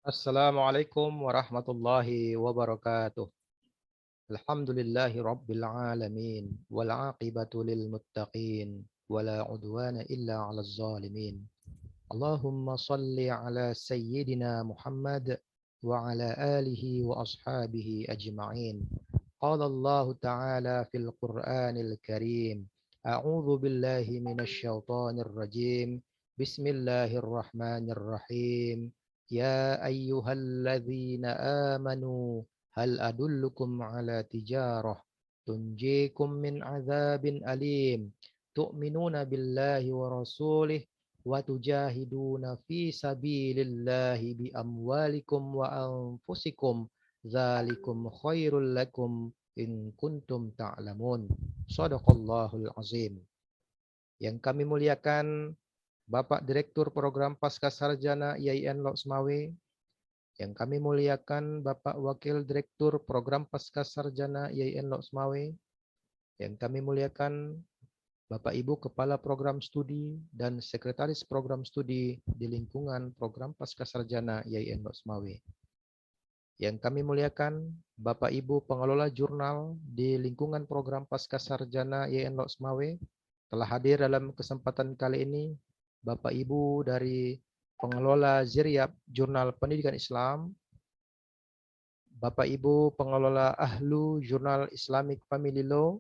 Assalamualaikum warahmatullahi wabarakatuh. Alhamdulillahi rabbil alamin wal aqibatu lil muttaqin wala udwana illa 'alal zalimin. Allahumma salli ala sayyidina Muhammad wa ala alihi wa ashabihi ajma'in. Qala Allah ta'ala fil Qur'anil Karim. A'udzu billahi minasy syaithanir rajim. Bismillahirrahmanirrahim. Ya ayyuhalladzina amanu hal adullukum ala tijarah tunjikum min azabin alim tu'minuna billahi wa rasulih wa tujahiduna fi sabilillahi bi amwalikum wa anfusikum dzalikum khairul lakum in kuntum ta'lamun. Shadaqallahul azim. Yang kami muliakan Bapak Direktur Program Pascasarjana IAIN Loksmawe, yang kami muliakan Bapak Wakil Direktur Program Pascasarjana IAIN Loksmawe, yang kami muliakan Bapak Ibu Kepala Program Studi dan Sekretaris Program Studi di lingkungan Program Pascasarjana IAIN Loksmawe. Yang kami muliakan Bapak Ibu Pengelola Jurnal di lingkungan Program Pascasarjana IAIN Loksmawe, telah hadir dalam kesempatan kali ini Bapak Ibu dari pengelola Ziryab Jurnal Pendidikan Islam, Bapak Ibu pengelola Ahlu Jurnal Islamic Family Law,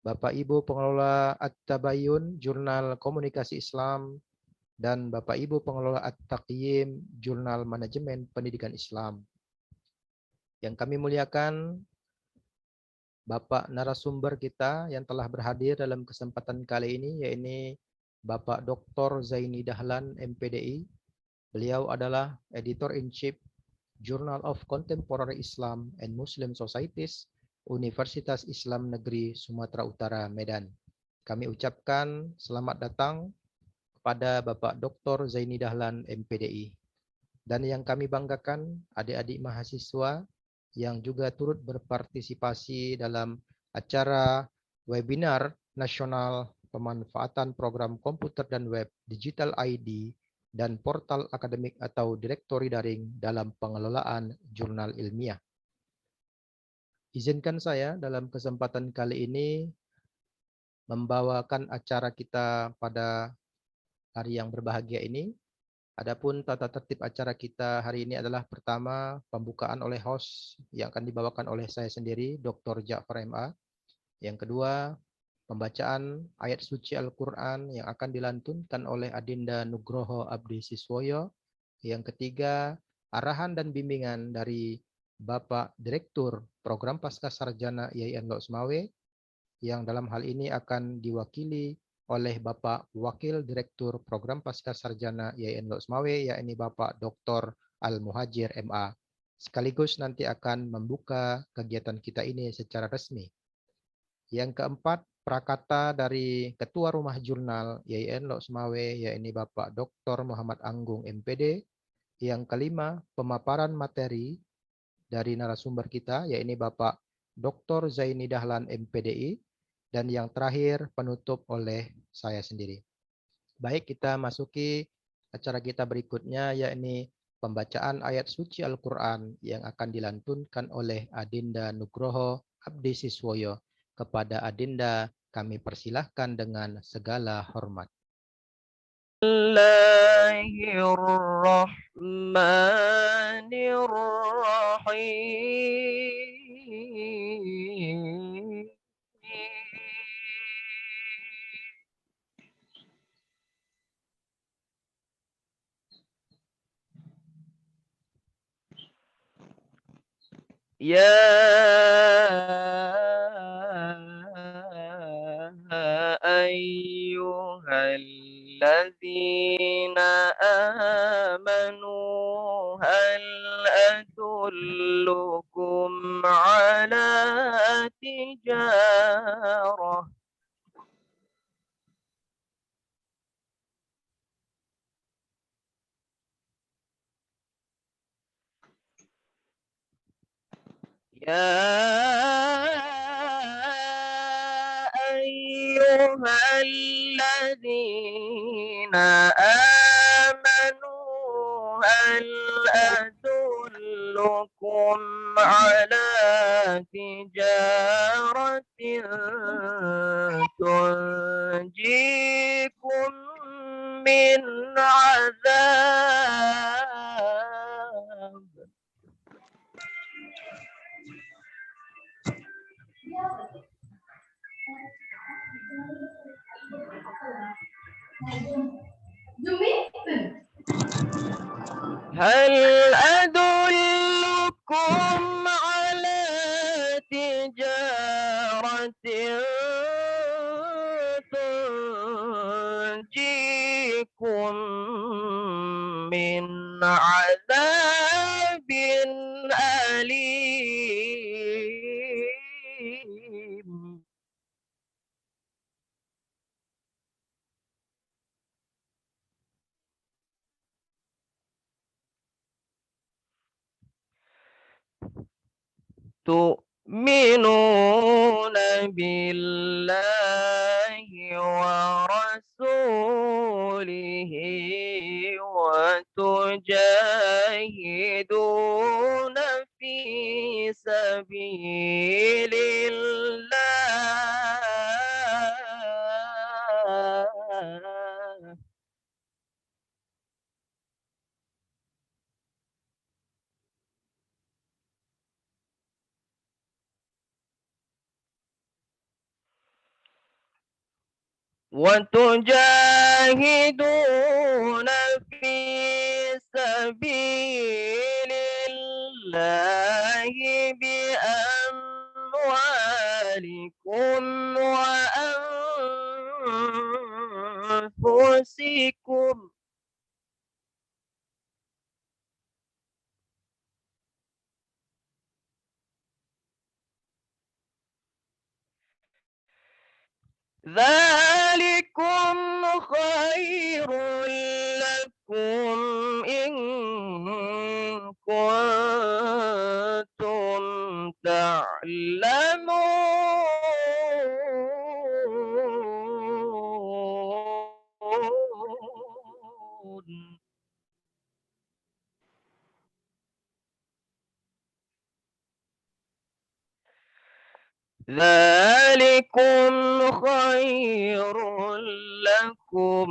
Bapak Ibu pengelola At-Tabayun Jurnal Komunikasi Islam, dan Bapak Ibu pengelola At-Taqyim Jurnal Manajemen Pendidikan Islam. Yang kami muliakan Bapak narasumber kita yang telah berhadir dalam kesempatan kali ini, yaitu Bapak Dr. Zaini Dahlan, MPDI. Beliau adalah Editor-in-Chief Journal of Contemporary Islam and Muslim Societies, Universitas Islam Negeri Sumatera Utara, Medan. Kami ucapkan selamat datang kepada Bapak Dr. Zaini Dahlan, MPDI. Dan yang kami banggakan, adik-adik mahasiswa yang juga turut berpartisipasi dalam acara webinar nasional pemanfaatan program komputer dan web, digital ID, dan portal akademik atau direktori daring dalam pengelolaan jurnal ilmiah. Izinkan saya dalam kesempatan kali ini membawakan acara kita pada hari yang berbahagia ini. Adapun tata tertib acara kita hari ini adalah pertama, pembukaan oleh host yang akan dibawakan oleh saya sendiri, Dr. Ja'far MA. Yang kedua, pembacaan ayat suci Al-Quran yang akan dilantunkan oleh Adinda Nugroho Abdi Siswoyo. Yang ketiga, arahan dan bimbingan dari Bapak Direktur Program Pascasarjana IAIN Loksmawe, yang dalam hal ini akan diwakili oleh Bapak Wakil Direktur Program Pascasarjana IAIN Loksmawe, yakni Bapak Dr. Al-Muhajir MA. Sekaligus nanti akan membuka kegiatan kita ini secara resmi. Yang keempat, prakata dari Ketua Rumah Jurnal IAIN Loksmawe, yakni Bapak Dr. Muhammad Anggung, MPD. Yang kelima, pemaparan materi dari narasumber kita, yakni Bapak Dr. Zaini Dahlan, MPDI. Dan yang terakhir, penutup oleh saya sendiri. Baik, kita masuki acara kita berikutnya, yakni pembacaan ayat suci Al-Quran yang akan dilantunkan oleh Adinda Nugroho Abdi Siswoyo. Kepada Adinda, kami persilahkan dengan segala hormat. Bismillahirrahmanirrahim. Ya ayyuhalladzina amanu hal adullukum ala tijarah ayyuhalladzina amanu hal أدلكم على تجارة تنجيكم من عذاب هل أدلكم على تجارة تنجيكم من عذاب أليم تؤمنون بالله ورسوله وتجاهدون في سبيل الله وتجاهدون في سبيل الله بأموالكم وأنفسكم ذلكم خير لكم إن كنتم تعلمون ذلكم خير لكم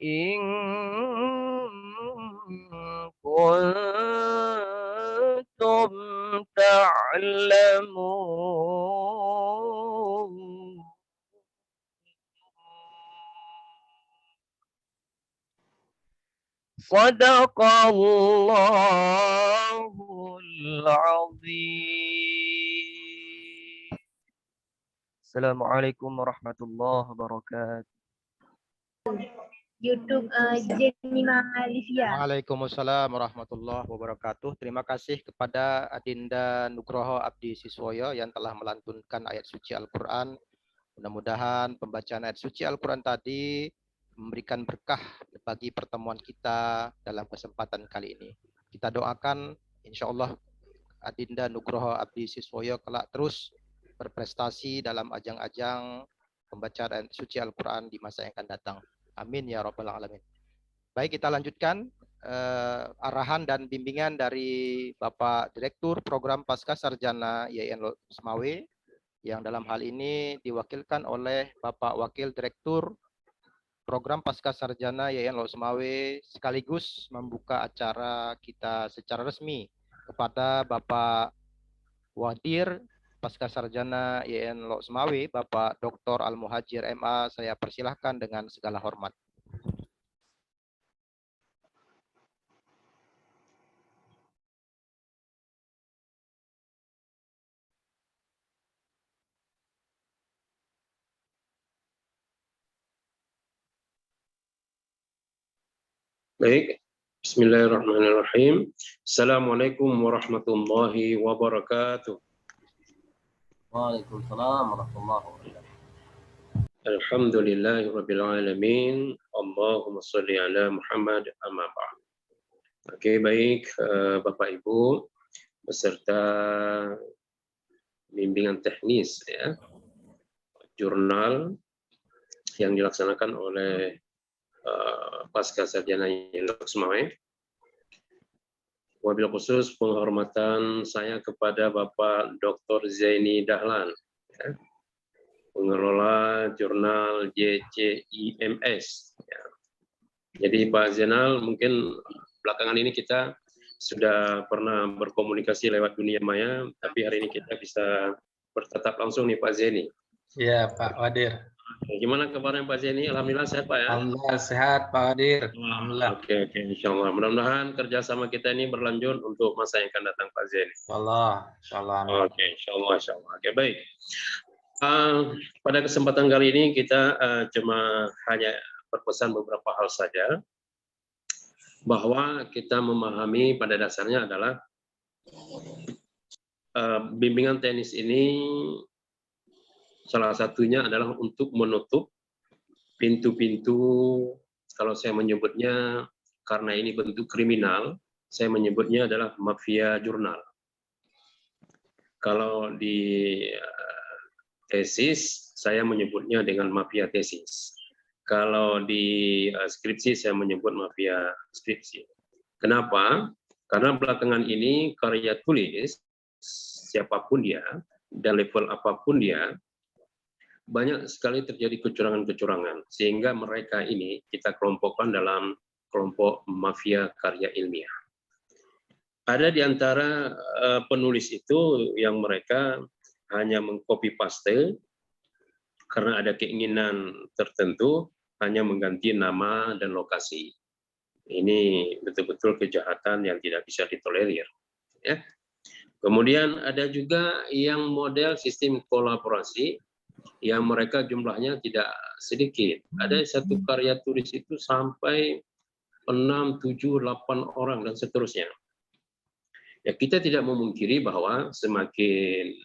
إن كنتم تعلمون صدق الله العظيم. Assalamualaikum warahmatullahi wabarakatuh. YouTube Jenima Livia. Waalaikumsalam warahmatullahi wabarakatuh. Terima kasih kepada Adinda Nugroho Abdi Siswoyo yang telah melantunkan ayat suci Al-Quran. Mudah-mudahan pembacaan ayat suci Al-Quran tadi memberikan berkah bagi pertemuan kita dalam kesempatan kali ini. Kita doakan insya Allah Adinda Nugroho Abdi Siswoyo kelak terus berprestasi dalam ajang-ajang pembacaan ayat suci Al-Quran di masa yang akan datang. Amin ya rabbal alamin. Baik, kita lanjutkan arahan dan bimbingan dari Bapak Direktur Program Pasca Sarjana YIN Semawe yang dalam hal ini diwakilkan oleh Bapak Wakil Direktur Program Pasca Sarjana YIN Semawe sekaligus membuka acara kita secara resmi kepada Bapak Wadir Pasca Sarjana YIN Semawe, Bapak Dr. Al-Muhajir MA, saya persilahkan dengan segala hormat. Baik, bismillahirrahmanirrahim. Assalamualaikum warahmatullahi wabarakatuh. Waalaikumsalam warahmatullahi wabarakatuh. Alhamdulillahirabbil alamin. Allahumma shalli ala Muhammad amma ba'd. Oke, baik Bapak Ibu beserta bimbingan teknis ya. Jurnal yang dilaksanakan oleh Pasca Sarjana YIN Semawe. wabil khusus penghormatan saya kepada Bapak Dr. Zaini Dahlan, ya, pengelola jurnal JCIMS. Ya. Jadi Pak Zainal, mungkin belakangan ini kita sudah pernah berkomunikasi lewat dunia maya, tapi hari ini kita bisa bertatap langsung nih Pak Zaini. Iya Pak Wadir. Gimana kabarnya Pak Zaini? Alhamdulillah sehat Pak ya? Alhamdulillah sehat Pak Wadir. Alhamdulillah. Oke, insya Allah. Mudah-mudahan kerjasama kita ini berlanjut untuk masa yang akan datang Pak Zaini. Insyaallah. Amin. Oke, insya Allah. Oke, baik. Pada kesempatan kali ini kita cuma hanya berpesan beberapa hal saja, bahwa kita memahami pada dasarnya adalah bimbingan teknis ini salah satunya adalah untuk menutup pintu-pintu, kalau saya menyebutnya karena ini bentuk kriminal, saya menyebutnya adalah mafia jurnal. Kalau di tesis, saya menyebutnya dengan mafia tesis. Kalau di skripsi, saya menyebut mafia skripsi. Kenapa? Karena belakangan ini karya tulis, siapapun dia, dan level apapun dia, banyak sekali terjadi kecurangan-kecurangan. Sehingga mereka ini kita kelompokkan dalam kelompok mafia karya ilmiah. Ada di antara penulis itu yang mereka hanya mengcopy paste karena ada keinginan tertentu, hanya mengganti nama dan lokasi. Ini betul-betul kejahatan yang tidak bisa ditolerir. Ya. Kemudian ada juga yang model sistem kolaborasi yang mereka jumlahnya tidak sedikit. Ada satu karya tulis itu sampai 6, 7, 8 orang dan seterusnya. Ya, kita tidak memungkiri bahwa semakin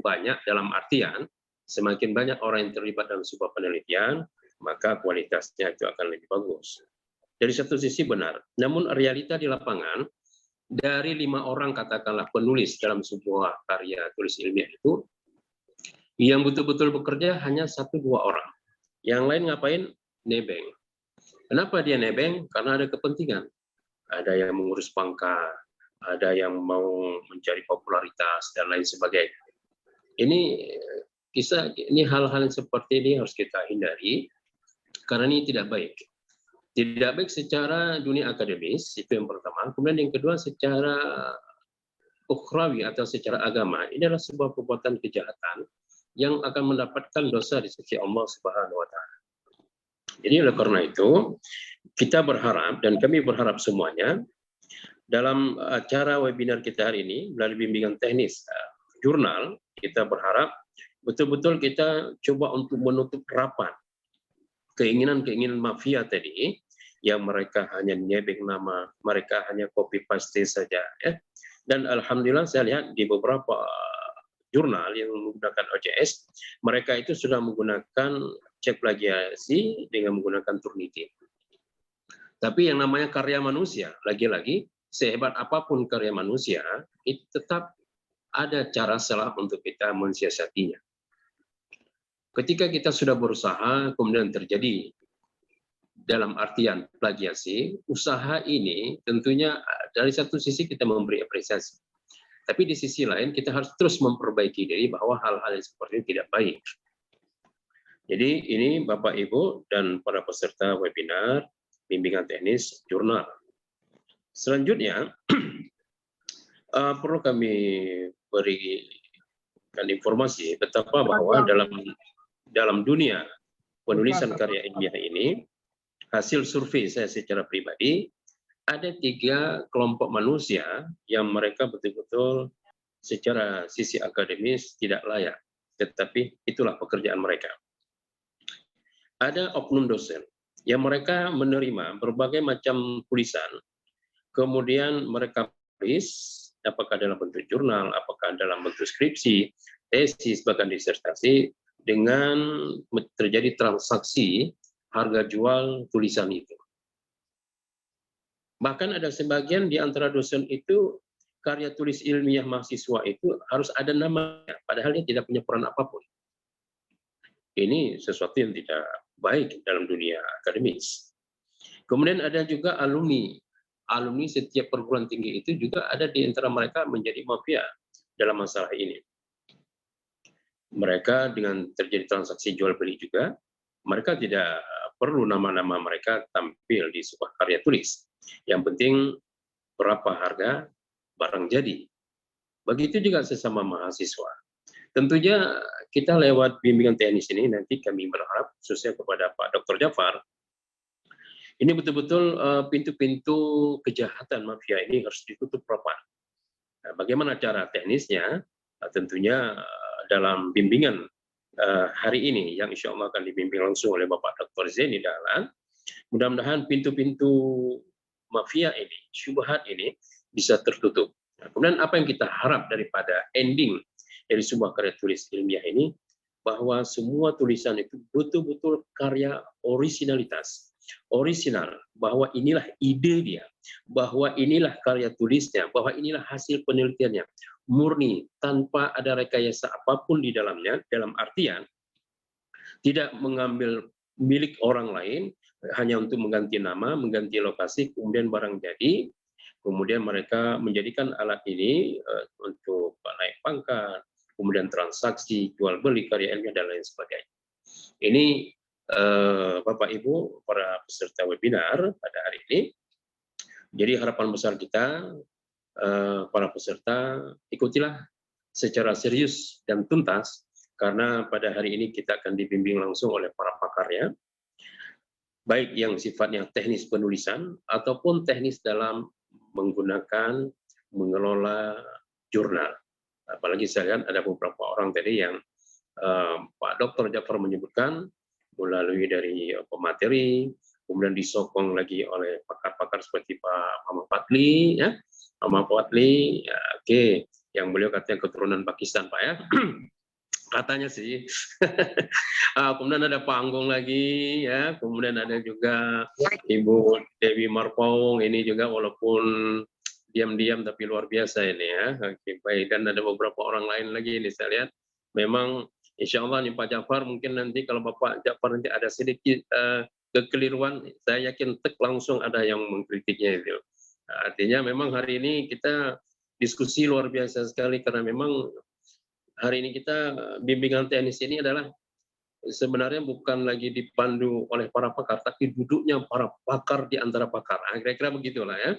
banyak dalam artian semakin banyak orang yang terlibat dalam sebuah penelitian, maka kualitasnya itu akan lebih bagus. Dari satu sisi benar, namun realita di lapangan, dari 5 orang katakanlah penulis dalam sebuah karya tulis ilmiah itu, yang betul-betul bekerja hanya 1-2 orang. Yang lain ngapain? Nebeng. Kenapa dia nebeng? Karena ada kepentingan. Ada yang mengurus pangkat, ada yang mau mencari popularitas, dan lain sebagainya. Ini hal-hal seperti ini harus kita hindari, karena ini tidak baik. Tidak baik secara dunia akademis, itu yang pertama. Kemudian yang kedua, secara ukhrawi atau secara agama, ini adalah sebuah perbuatan kejahatan yang akan mendapatkan dosa di sisi Allah Subhanahu wa Ta'ala. Jadi oleh karena itu, kita berharap, dan kami berharap semuanya, dalam acara webinar kita hari ini, melalui bimbingan teknis jurnal, kita berharap betul-betul kita coba untuk menutup rapat keinginan-keinginan mafia tadi, yang mereka hanya nyebeng nama, mereka hanya copy paste saja. Ya. Dan alhamdulillah saya lihat di beberapa jurnal yang menggunakan OJS, mereka itu sudah menggunakan cek plagiasi dengan menggunakan Turnitin. Tapi yang namanya karya manusia, lagi-lagi, sehebat apapun karya manusia, itu tetap ada cara salah untuk kita mensiasatinya. Ketika kita sudah berusaha, kemudian terjadi dalam artian plagiasi, usaha ini tentunya dari satu sisi kita memberi apresiasi. Tapi di sisi lain kita harus terus memperbaiki diri bahwa hal-hal yang seperti ini tidak baik. Jadi ini Bapak Ibu dan para peserta webinar bimbingan teknis jurnal. Selanjutnya perlu kami berikan informasi betapa bahwa dalam dunia penulisan karya ilmiah ini, hasil survei saya secara pribadi, ada 3 kelompok manusia yang mereka betul-betul secara sisi akademis tidak layak, tetapi itulah pekerjaan mereka. Ada oknum dosen yang mereka menerima berbagai macam tulisan, kemudian mereka tulis, apakah dalam bentuk jurnal, apakah dalam bentuk skripsi, tesis, bahkan disertasi, dengan terjadi transaksi harga jual tulisan itu. Bahkan ada sebagian di antara dosen itu, karya tulis ilmiah mahasiswa itu harus ada namanya, padahal dia tidak punya peran apapun. Ini sesuatu yang tidak baik dalam dunia akademis. Kemudian ada juga alumni alumni setiap perguruan tinggi itu juga ada di antara mereka menjadi mafia dalam masalah ini. Mereka dengan terjadi transaksi jual beli juga, mereka tidak perlu nama-nama mereka tampil di sebuah karya tulis. Yang penting berapa harga barang jadi. Begitu juga sesama mahasiswa. Tentunya kita lewat bimbingan teknis ini nanti kami berharap khususnya kepada Pak Dr. Jafar, ini betul-betul pintu-pintu kejahatan mafia ini harus ditutup rapat. Nah, bagaimana cara teknisnya? Tentunya dalam bimbingan hari ini yang insya Allah akan dibimbing langsung oleh Bapak Dr. Zaini Dahlan, mudah-mudahan pintu-pintu mafia ini, syubhat ini bisa tertutup. Nah, kemudian apa yang kita harap daripada ending dari sebuah karya tulis ilmiah ini, bahwa semua tulisan itu betul-betul karya originalitas, orisinal, bahwa inilah ide dia, bahwa inilah karya tulisnya, bahwa inilah hasil penelitiannya, murni, tanpa ada rekayasa apapun di dalamnya, dalam artian tidak mengambil milik orang lain, hanya untuk mengganti nama, mengganti lokasi, kemudian barang jadi, kemudian mereka menjadikan alat ini untuk naik pangkat, kemudian transaksi, jual beli karya ilmiah dan lain sebagainya. Ini Bapak Ibu para peserta webinar pada hari ini. Jadi harapan besar kita para peserta, ikutilah secara serius dan tuntas karena pada hari ini kita akan dibimbing langsung oleh para pakarnya, baik yang sifatnya teknis penulisan ataupun teknis dalam menggunakan mengelola jurnal. Apalagi saya lihat ada beberapa orang tadi yang Pak Dr. Jafar menyebutkan melalui dari pemateri, kemudian disokong lagi oleh pakar-pakar seperti Pak Muhammad Fadli, ya, Muhammad Fadli, ya, oke, yang beliau katanya keturunan Pakistan, Pak ya. Katanya sih. Kemudian ada panggung lagi, ya, kemudian ada juga Ibu Dewi Marpong, ini juga walaupun diam-diam tapi luar biasa ini ya. Oke, baik. Dan ada beberapa orang lain lagi ini saya lihat. Memang insya Allah nih Pak Jafar, mungkin nanti kalau Bapak Jafar nanti ada sedikit kekeliruan, saya yakin langsung ada yang mengkritiknya itu. Artinya memang hari ini kita diskusi luar biasa sekali karena memang hari ini kita bimbingan teknis ini adalah sebenarnya bukan lagi dipandu oleh para pakar, tapi duduknya para pakar di antara pakar. Kira-kira begitulah ya.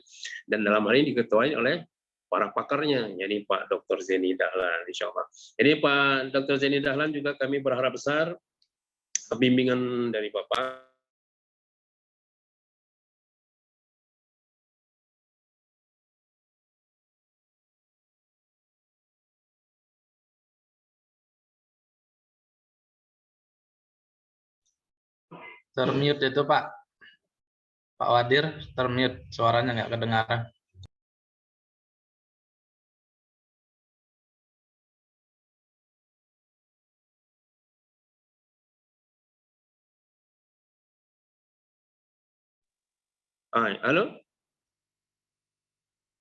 Dan dalam hal ini diketuai oleh para pakarnya, yakni Pak Dr. Zaini Dahlan, insya Allah. Jadi Pak Dr. Zaini Dahlan juga kami berharap besar bimbingan dari Bapak. Termute itu Pak. Pak Wadir, termute. Suaranya nggak kedengaran. Halo?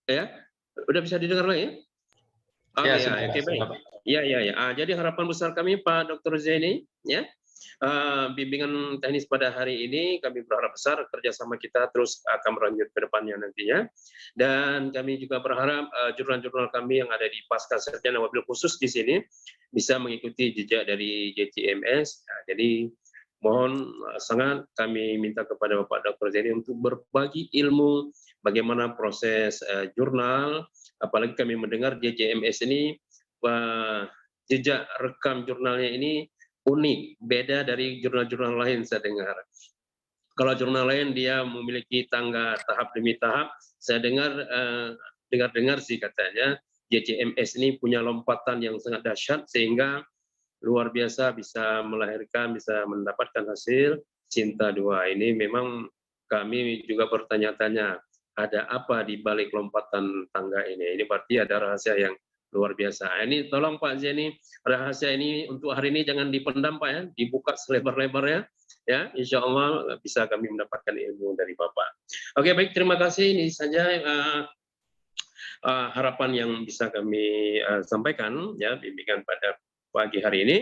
Ya? Udah bisa didengar lagi ya? Ya, Ya, sudah, oke, baik. sudah, Pak. Ya. Jadi harapan besar kami Pak Dr. Zaini, ya, bimbingan teknis pada hari ini kami berharap besar kerjasama kita terus akan berlanjut ke depannya nantinya. Dan kami juga berharap jurnal-jurnal kami yang ada di pasca sarjana wabil khusus di sini bisa mengikuti jejak dari JCMS. Nah, jadi mohon sangat kami minta kepada Bapak Dr. Zaini untuk berbagi ilmu bagaimana proses jurnal, apalagi kami mendengar JCMS ini jejak rekam jurnalnya ini unik, beda dari jurnal-jurnal lain saya dengar. Kalau jurnal lain dia memiliki tangga tahap demi tahap, saya dengar sih katanya JCMS ini punya lompatan yang sangat dahsyat sehingga luar biasa bisa melahirkan, bisa mendapatkan hasil cinta dua. Ini memang kami juga bertanya-tanya, ada apa di balik lompatan tangga ini? Ini berarti ada rahasia yang luar biasa. Ini tolong Pak Zaini, rahasia ini untuk hari ini jangan dipendam Pak ya, dibuka selebar-lebarnya. Ya, insya Allah bisa kami mendapatkan ilmu dari Bapak. Oke, baik, terima kasih. Ini saja harapan yang bisa kami sampaikan ya, bimbingan pada pagi hari ini.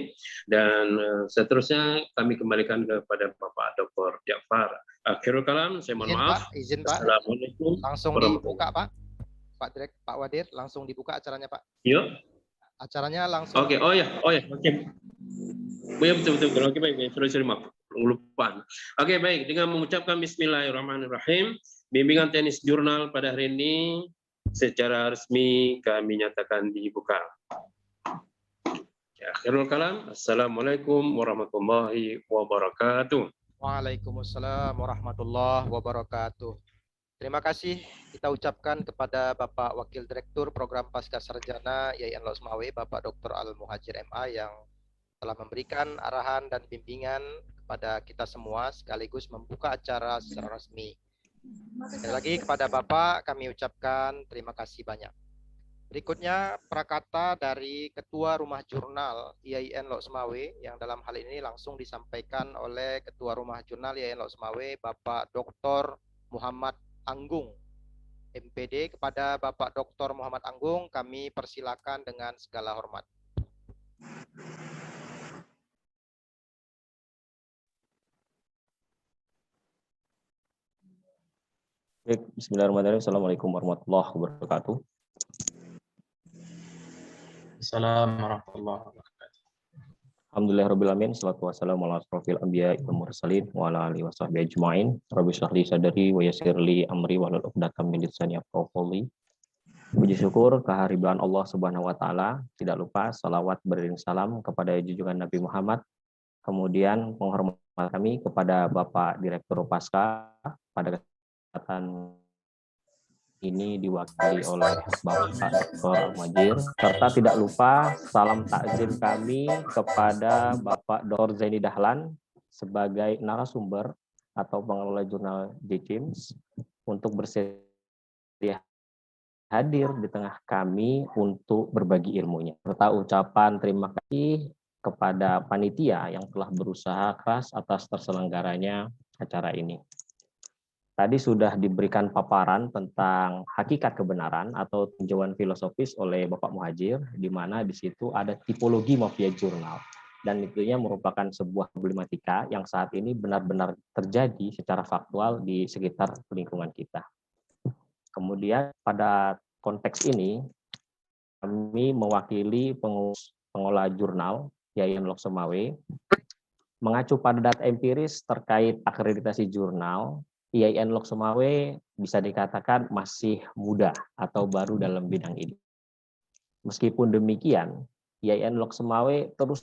Dan seterusnya kami kembalikan kepada Bapak Dr. Ja'far. Akhirul kalam, saya mohon maaf. Izin Pak. Assalamualaikum Langsung dibuka Pak. Pak Wadir, langsung dibuka acaranya Pak. Yuk. Acaranya langsung. Oke, oh ya, oke. Ya, betul. Oke, baik. Sorry, maaf. Lupaan. Oke, baik. Dengan mengucapkan Bismillahirrahmanirrahim, bimbingan tenis jurnal pada hari ini secara resmi kami nyatakan dibuka. Ya, akhirul kalam. Assalamualaikum warahmatullahi wabarakatuh. Waalaikumsalam warahmatullahi wabarakatuh. Terima kasih kita ucapkan kepada Bapak Wakil Direktur Program Pasca Sarjana YAIN Lok Sumawe, Bapak Dr. Al Muhajir MA, yang telah memberikan arahan dan bimbingan kepada kita semua sekaligus membuka acara secara resmi. Sekali lagi kepada Bapak kami ucapkan terima kasih banyak. Berikutnya prakata dari Ketua Rumah Jurnal YAIN Lok Sumawe yang dalam hal ini langsung disampaikan oleh Ketua Rumah Jurnal YAIN Lok Sumawe, Bapak Dr. Muhammad Anggung, MPD. Kepada Bapak Dr. Muhammad Anggung kami persilakan dengan segala hormat. Baik, bismillahirrahmanirrahim. Assalamualaikum warahmatullahi wabarakatuh. Assalamualaikum warahmatullahi wabarakatuh. Alhamdulillahirrahmanirrahim. Salatu wassalamu ala asrofil anbiya wal mursalin wa ala alihi wasahbihi ajma'in. Rabbi shrah li sadri wa yassir li amri wahlul 'uqdatam min lisani yafqahu qawli. Puji syukur kehadiran Allah Subhanahu wa taala, tidak lupa salawat beriring salam kepada junjungan Nabi Muhammad. Kemudian penghormatan kami kepada Bapak Direktur Pasca pada kesempatan ini diwakili oleh Bapak Dr. Muhajir, serta tidak lupa salam takzim kami kepada Bapak Dr. Zaini Dahlan sebagai narasumber atau pengelola jurnal JCIMS untuk bersedia hadir di tengah kami untuk berbagi ilmunya. Serta ucapan terima kasih kepada panitia yang telah berusaha keras atas terselenggaranya acara ini. Tadi sudah diberikan paparan tentang hakikat kebenaran atau tinjauan filosofis oleh Bapak Muhajir, di mana di situ ada tipologi mafia jurnal. Dan itunya merupakan sebuah problematika yang saat ini benar-benar terjadi secara faktual di sekitar lingkungan kita. Kemudian pada konteks ini, kami mewakili pengelola jurnal YAIN Lok Sumawe, mengacu pada data empiris terkait akreditasi jurnal. YAIN Lok Sumawe bisa dikatakan masih muda atau baru dalam bidang ini. Meskipun demikian, YAIN Lok Sumawe terus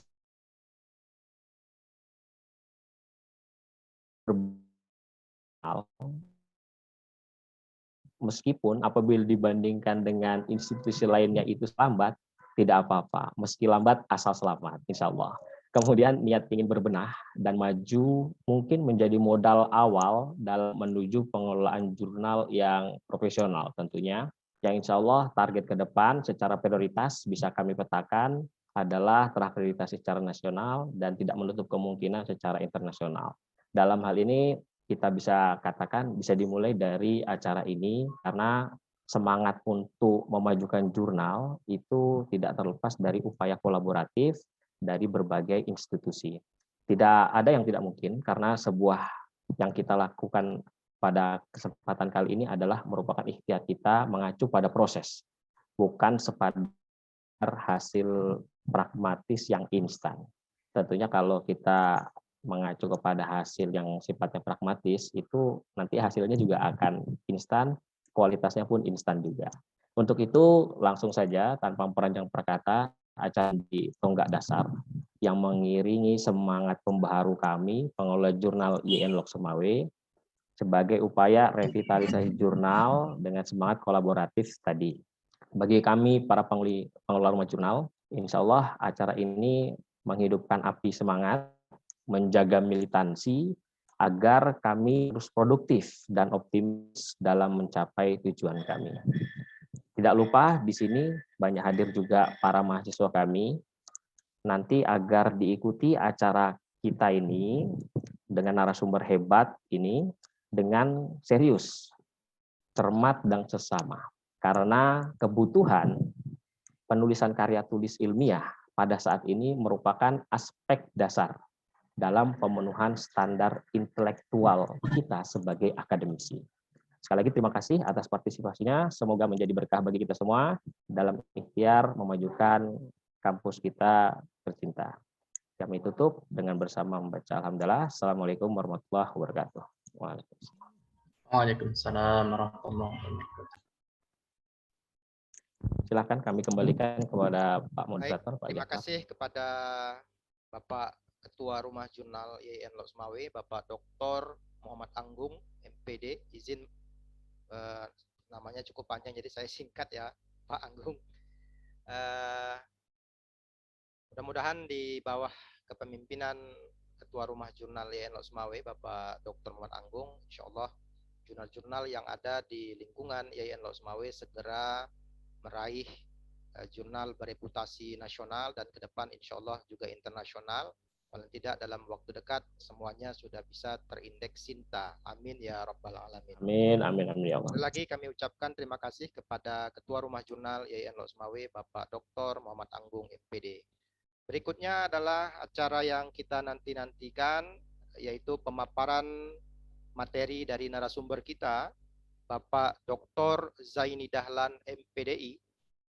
meskipun apabila dibandingkan dengan institusi lainnya itu lambat, tidak apa-apa. Meski lambat, asal selamat, insya Allah. Kemudian niat ingin berbenah dan maju mungkin menjadi modal awal dalam menuju pengelolaan jurnal yang profesional tentunya. Yang insya Allah target ke depan secara prioritas bisa kami petakan adalah terakreditasi secara nasional dan tidak menutup kemungkinan secara internasional. Dalam hal ini kita bisa katakan bisa dimulai dari acara ini karena semangat untuk memajukan jurnal itu tidak terlepas dari upaya kolaboratif dari berbagai institusi. Tidak ada yang tidak mungkin karena sebuah yang kita lakukan pada kesempatan kali ini adalah merupakan ikhtiar kita mengacu pada proses, bukan sekedar hasil pragmatis yang instan. Tentunya kalau kita mengacu kepada hasil yang sifatnya pragmatis, itu nanti hasilnya juga akan instan, kualitasnya pun instan juga. Untuk itu langsung saja tanpa memperpanjang perkata, acara di tonggak dasar yang mengiringi semangat pembaharu kami, pengelola jurnal YAIN Lok Sumawe, sebagai upaya revitalisasi jurnal dengan semangat kolaboratif tadi. Bagi kami para pengelola rumah jurnal, insya Allah acara ini menghidupkan api semangat, menjaga militansi, agar kami terus produktif dan optimis dalam mencapai tujuan kami. Tidak lupa di sini banyak hadir juga para mahasiswa kami. Nanti agar diikuti acara kita ini dengan narasumber hebat ini dengan serius, cermat dan sesama. Karena kebutuhan penulisan karya tulis ilmiah pada saat ini merupakan aspek dasar dalam pemenuhan standar intelektual kita sebagai akademisi. Sekali lagi terima kasih atas partisipasinya. Semoga menjadi berkah bagi kita semua dalam ikhtiar memajukan kampus kita tercinta. Kami tutup dengan bersama membaca alhamdulillah. Assalamualaikum warahmatullahi wabarakatuh. Waalaikumsalam warahmatullahi wabarakatuh. Silakan kami kembalikan kepada Pak Baik, Moderator, Pak terima Jafar. kasih kepada Bapak Ketua Rumah Jurnal YIN Losmawe, Bapak Dr. Muhammad Anggung, MPD. Izin namanya cukup panjang, jadi saya singkat ya, Pak Anggung. Mudah-mudahan di bawah kepemimpinan Ketua Rumah Jurnal YIN Losmawe, Bapak Dr. Muhammad Anggung, insya Allah jurnal-jurnal yang ada di lingkungan YIN Losmawe segera meraih jurnal bereputasi nasional dan ke depan insya Allah juga internasional. Paling tidak dalam waktu dekat semuanya sudah bisa terindeks Sinta. Amin ya Rabbal Alamin. Amin, amin, amin ya Allah. Sekali lagi kami ucapkan terima kasih kepada Ketua Rumah Jurnal YIN Losmawe, Bapak Dr. Muhammad Anggung, MPD. Berikutnya adalah acara yang kita nanti-nantikan, yaitu pemaparan materi dari narasumber kita, Bapak Dr. Zaini Dahlan, MPDI.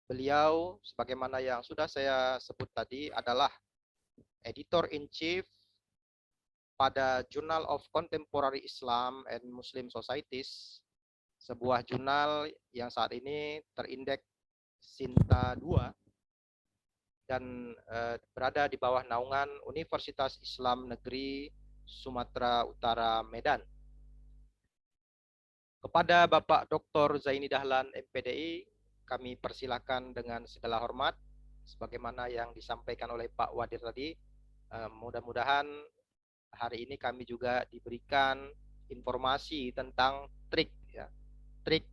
Beliau, sebagaimana yang sudah saya sebut tadi, adalah Editor-in-Chief pada Journal of Contemporary Islam and Muslim Societies, sebuah jurnal yang saat ini terindeks Sinta 2 dan berada di bawah naungan Universitas Islam Negeri Sumatera Utara Medan. Kepada Bapak Dr. Zaini Dahlan, MPDI, kami persilakan dengan segala hormat, sebagaimana yang disampaikan oleh Pak Wadir tadi. Mudah-mudahan hari ini kami juga diberikan informasi tentang trik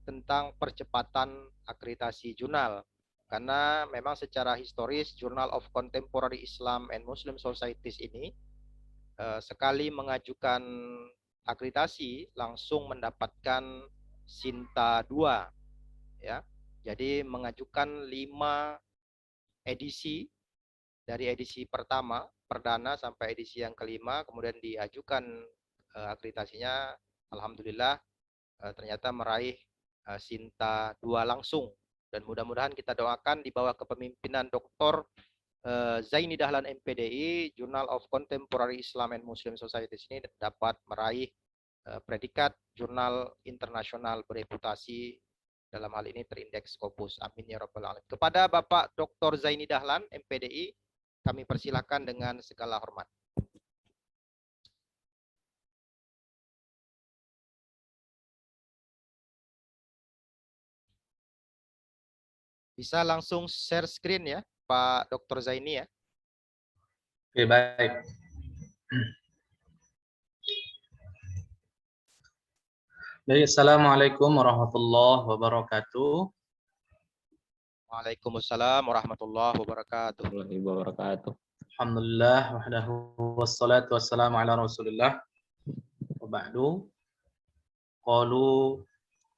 tentang percepatan akreditasi jurnal. Karena memang secara historis Journal of Contemporary Islam and Muslim Societies ini sekali mengajukan akreditasi langsung mendapatkan Sinta 2 ya. Jadi mengajukan 5 edisi, dari edisi pertama perdana sampai edisi yang kelima, kemudian diajukan akreditasinya, alhamdulillah ternyata meraih Sinta 2 langsung. Dan mudah-mudahan kita doakan di bawah kepemimpinan Dr. Zaini Dahlan, MPDI, Journal of Contemporary Islam and Muslim Societies ini dapat meraih predikat jurnal internasional bereputasi, dalam hal ini terindeks Scopus. Amin ya Rabbal Alamin. Kepada Bapak Dr. Zaini Dahlan, MPDI, kami persilakan dengan segala hormat. Bisa langsung share screen ya, Pak Dr. Zaini ya. Oke, baik. Baik, Assalamualaikum warahmatullahi wabarakatuh. Waalaikumsalam warahmatullahi wabarakatuh. Warahmatullahi wabarakatuh. Alhamdulillah wahdahu wassalatu wassalamu ala Rasulillah. Wa ba'du. Qalu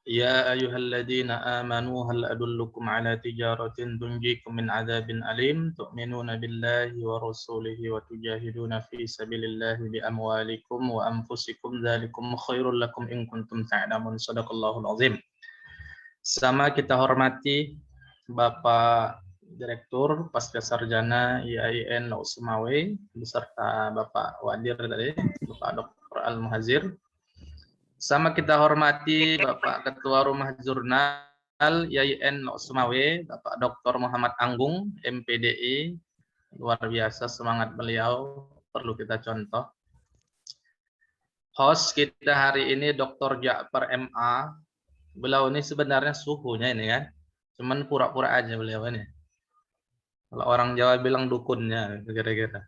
ya ayyuhalladzina amanu hal adullukum ala tijaratin tunjikum min adzabin alim tu'minuna billahi wa rasulihi wa tujahiduna fi sabilillahi bi amwalikum wa anfusikum dzalikum khairul lakum in kuntum ta'lamun. Shadaqallahul azim. Sama kita hormati Bapak Direktur Pasca Sarjana YIN Losmawe beserta Bapak Wadir tadi, Bapak Dr. Al-Muhazir. Sama kita hormati Bapak Ketua Rumah Jurnal YIN Losmawe, Bapak Dr. Muhammad Anggung, MPDI. Luar biasa semangat beliau, perlu kita contoh. Host kita hari ini Dr. Ja'far MA. Beliau ini sebenarnya suhunya ini kan. Cuman pura-pura aja beliau ini. Kalau orang Jawa bilang dukunnya, kira-kira.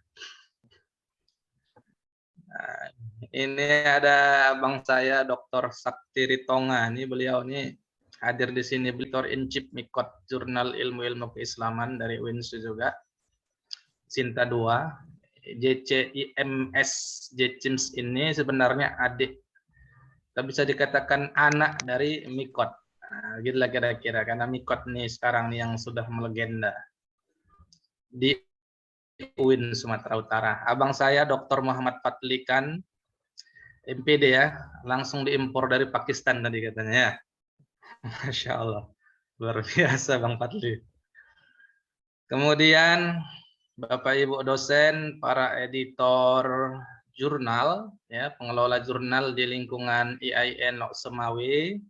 Nah, ini ada abang saya, Dr. Sakti Ritonga. Ini beliau ini hadir di sini, Editor-in-Chief Mikot Jurnal Ilmu-Ilmu Keislaman dari UINSU juga. Sinta 2. JCIMS JCIMS ini sebenarnya adik, tapi bisa dikatakan anak dari Mikot. Nah, gitu lah kira-kira, karena Mikot nih sekarang nih yang sudah melegenda. Di UIN Sumatera Utara. Abang saya Dr. Muhammad Fadli kan MPD ya, langsung diimpor dari Pakistan tadi katanya ya. Masya Allah, luar biasa Bang Fadli. Kemudian Bapak Ibu dosen, para editor jurnal, ya, pengelola jurnal di lingkungan IAIN Lok Semawe.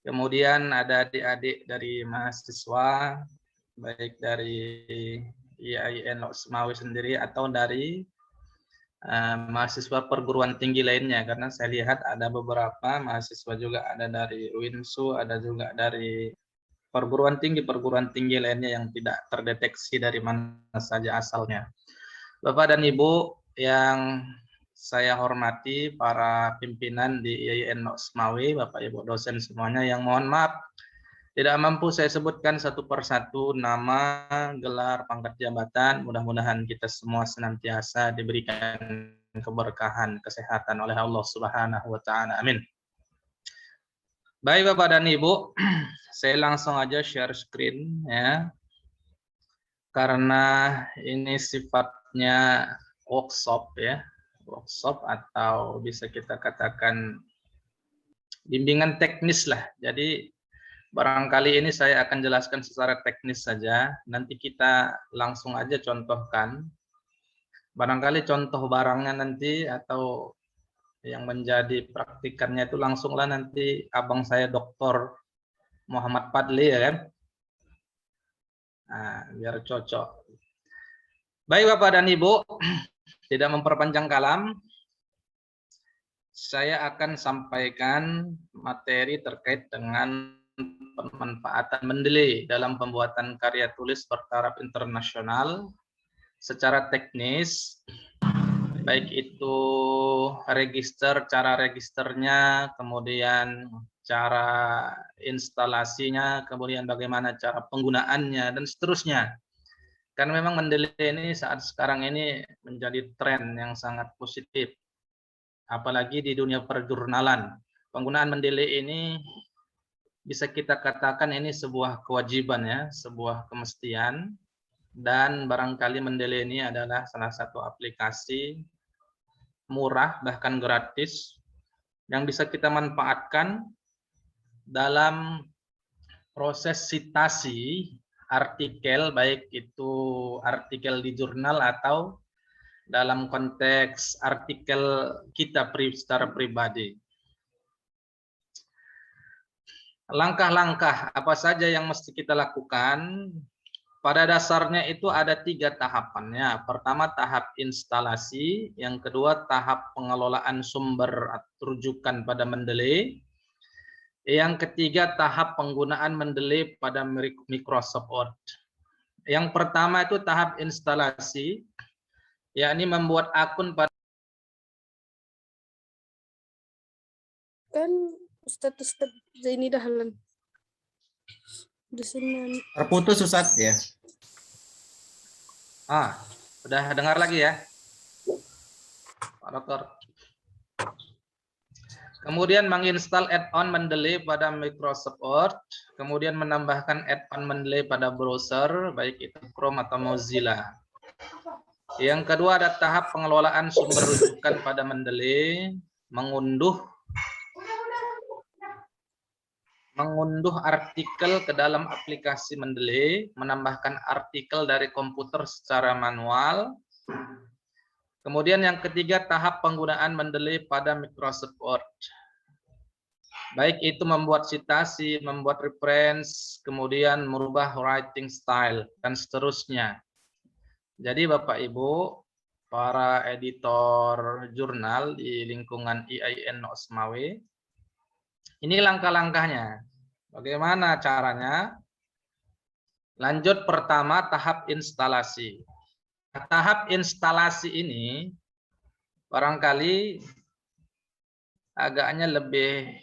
Kemudian ada adik-adik dari mahasiswa, baik dari IAIN Lok Semawe sendiri atau dari mahasiswa perguruan tinggi lainnya, karena saya lihat ada beberapa mahasiswa juga ada dari UINSU, ada juga dari perguruan tinggi lainnya yang tidak terdeteksi dari mana saja asalnya. Bapak dan Ibu yang saya hormati, para pimpinan di IAIN Lok Semawe, Bapak Ibu dosen semuanya yang mohon maaf tidak mampu saya sebutkan satu persatu nama, gelar, pangkat jabatan. Mudah-mudahan kita semua senantiasa diberikan keberkahan, kesehatan oleh Allah Subhanahu wa Ta'ala. Amin. Baik Bapak dan Ibu, saya langsung aja share screen ya. Karena ini sifatnya workshop ya. Workshop atau bisa kita katakan bimbingan teknis lah. Jadi barangkali ini saya akan jelaskan secara teknis saja, nanti kita langsung aja contohkan. Barangkali contoh barangnya nanti atau yang menjadi praktikannya itu langsunglah nanti abang saya Dr. Muhammad Fadli ya kan. Nah, biar cocok. Baik Bapak dan Ibu, tidak memperpanjang kalam, saya akan sampaikan materi terkait dengan pemanfaatan Mendeley dalam pembuatan karya tulis bertaraf internasional secara teknis, baik itu register, cara registernya, kemudian cara instalasinya, kemudian bagaimana cara penggunaannya, dan seterusnya. Karena memang Mendeley ini saat sekarang ini menjadi tren yang sangat positif, apalagi di dunia perjurnalan. Penggunaan Mendeley ini bisa kita katakan ini sebuah kewajiban ya, sebuah kemestian, dan barangkali Mendeley ini adalah salah satu aplikasi murah bahkan gratis yang bisa kita manfaatkan dalam proses citasi artikel, baik itu artikel di jurnal atau dalam konteks artikel kita secara pribadi. Langkah-langkah apa saja yang mesti kita lakukan? Pada dasarnya itu ada 3 tahapannya. Pertama tahap instalasi, yang kedua tahap pengelolaan sumber rujukan pada Mendeley, yang ketiga tahap penggunaan Mendeley pada Microsoft Word. Yang pertama itu tahap instalasi, yakni membuat akun pada kan Ustadz Zaini Dahlan. terputus Ustadz ya. Udah dengar lagi ya, Pak Dokter. Kemudian menginstal add-on Mendeley pada Microsoft Word, kemudian menambahkan add-on Mendeley pada browser, baik itu Chrome atau Mozilla. Yang kedua ada tahap pengelolaan sumber rujukan pada Mendeley, mengunduh artikel ke dalam aplikasi Mendeley, menambahkan artikel dari komputer secara manual. Kemudian yang ketiga tahap penggunaan Mendeley pada Microsoft Word. Baik itu membuat citasi, membuat reference, kemudian merubah writing style, dan seterusnya. Jadi Bapak Ibu, para editor jurnal di lingkungan IAIN Lok Semawe, ini langkah-langkahnya. Bagaimana caranya? Lanjut pertama tahap instalasi. Tahap instalasi ini barangkali agaknya lebih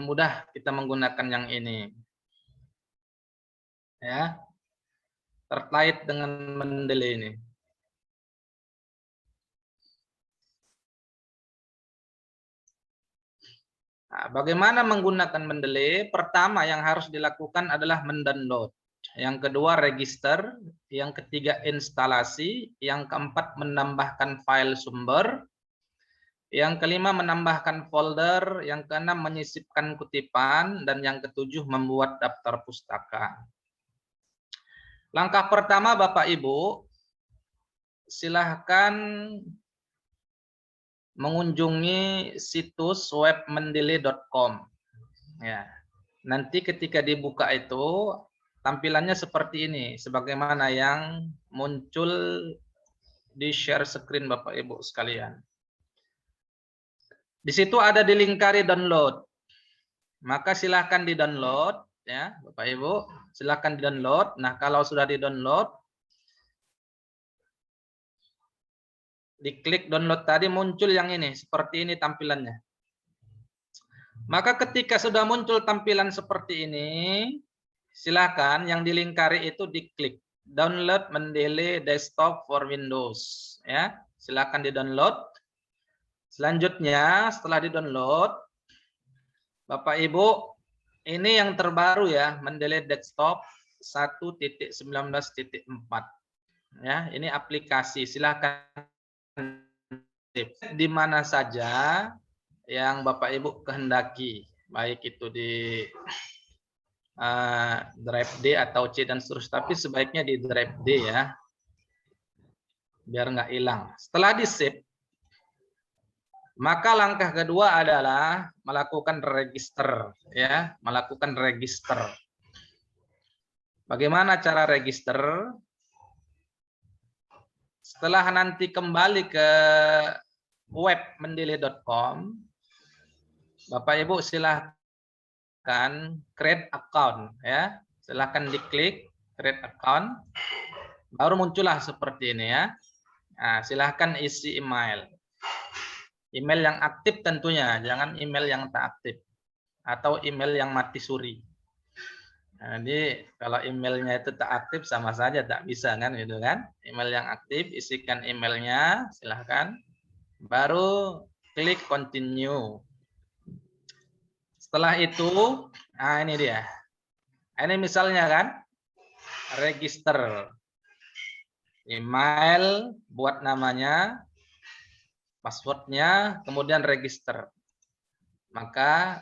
mudah kita menggunakan yang ini. Ya. Terkait dengan Mendeley ini. Nah, bagaimana menggunakan mendelay? Pertama yang harus dilakukan adalah mendownload. Yang kedua register. Yang ketiga instalasi. Yang keempat menambahkan file sumber. Yang kelima menambahkan folder. Yang keenam menyisipkan kutipan. Dan yang ketujuh membuat daftar pustaka. Langkah pertama Bapak Ibu, silahkan mengunjungi situs web mendeley.com. Ya. Nanti ketika dibuka itu tampilannya seperti ini, sebagaimana yang muncul di share screen Bapak Ibu sekalian. Di situ ada dilingkari download. Maka silahkan di-download ya, Bapak Ibu, silahkan di-download. Nah, kalau sudah di-download, diklik download tadi muncul yang ini, seperti ini tampilannya. Maka ketika sudah muncul tampilan seperti ini, silakan yang dilingkari itu diklik download Mendeley desktop for Windows ya. Silakan di-download. Selanjutnya setelah di-download, Bapak Ibu, ini yang terbaru ya, Mendeley desktop 1.19.4. Ya, ini aplikasi. Silakan di mana saja yang Bapak Ibu kehendaki, baik itu di drive D atau C dan seterusnya, tapi sebaiknya di drive D ya, biar nggak hilang. Setelah di save, maka langkah kedua adalah melakukan register ya, melakukan register. Bagaimana cara register? Setelah nanti kembali ke web mendeley.com, Bapak Ibu silahkan create account ya. Silahkan diklik create account. Baru muncullah seperti ini ya. Nah, silahkan isi email. Email yang aktif tentunya, jangan email yang tak aktif atau email yang mati suri. Nah, jadi kalau emailnya itu tak aktif sama saja tak bisa kan gitu kan. Email yang aktif, isikan emailnya, silahkan. Baru klik continue. Setelah itu, nah ini dia. Ini misalnya kan, register. Email, buat namanya, passwordnya, kemudian register. Maka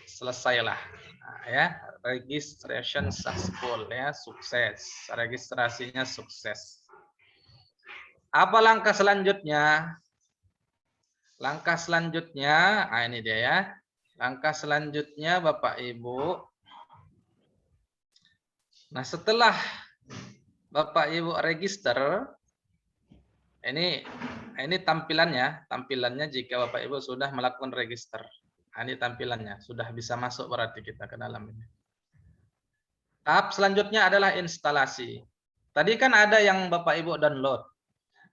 selesailah. Nah, ya, registration successful ya, sukses. Registrasinya sukses. Apa langkah selanjutnya? Langkah selanjutnya, nah ini dia ya. Langkah selanjutnya Bapak Ibu. Nah, setelah Bapak Ibu register, ini tampilannya, jika Bapak Ibu sudah melakukan register. Nah, ini tampilannya, sudah bisa masuk berarti kita ke dalam ini. Tahap selanjutnya adalah instalasi. Tadi kan ada yang Bapak Ibu download.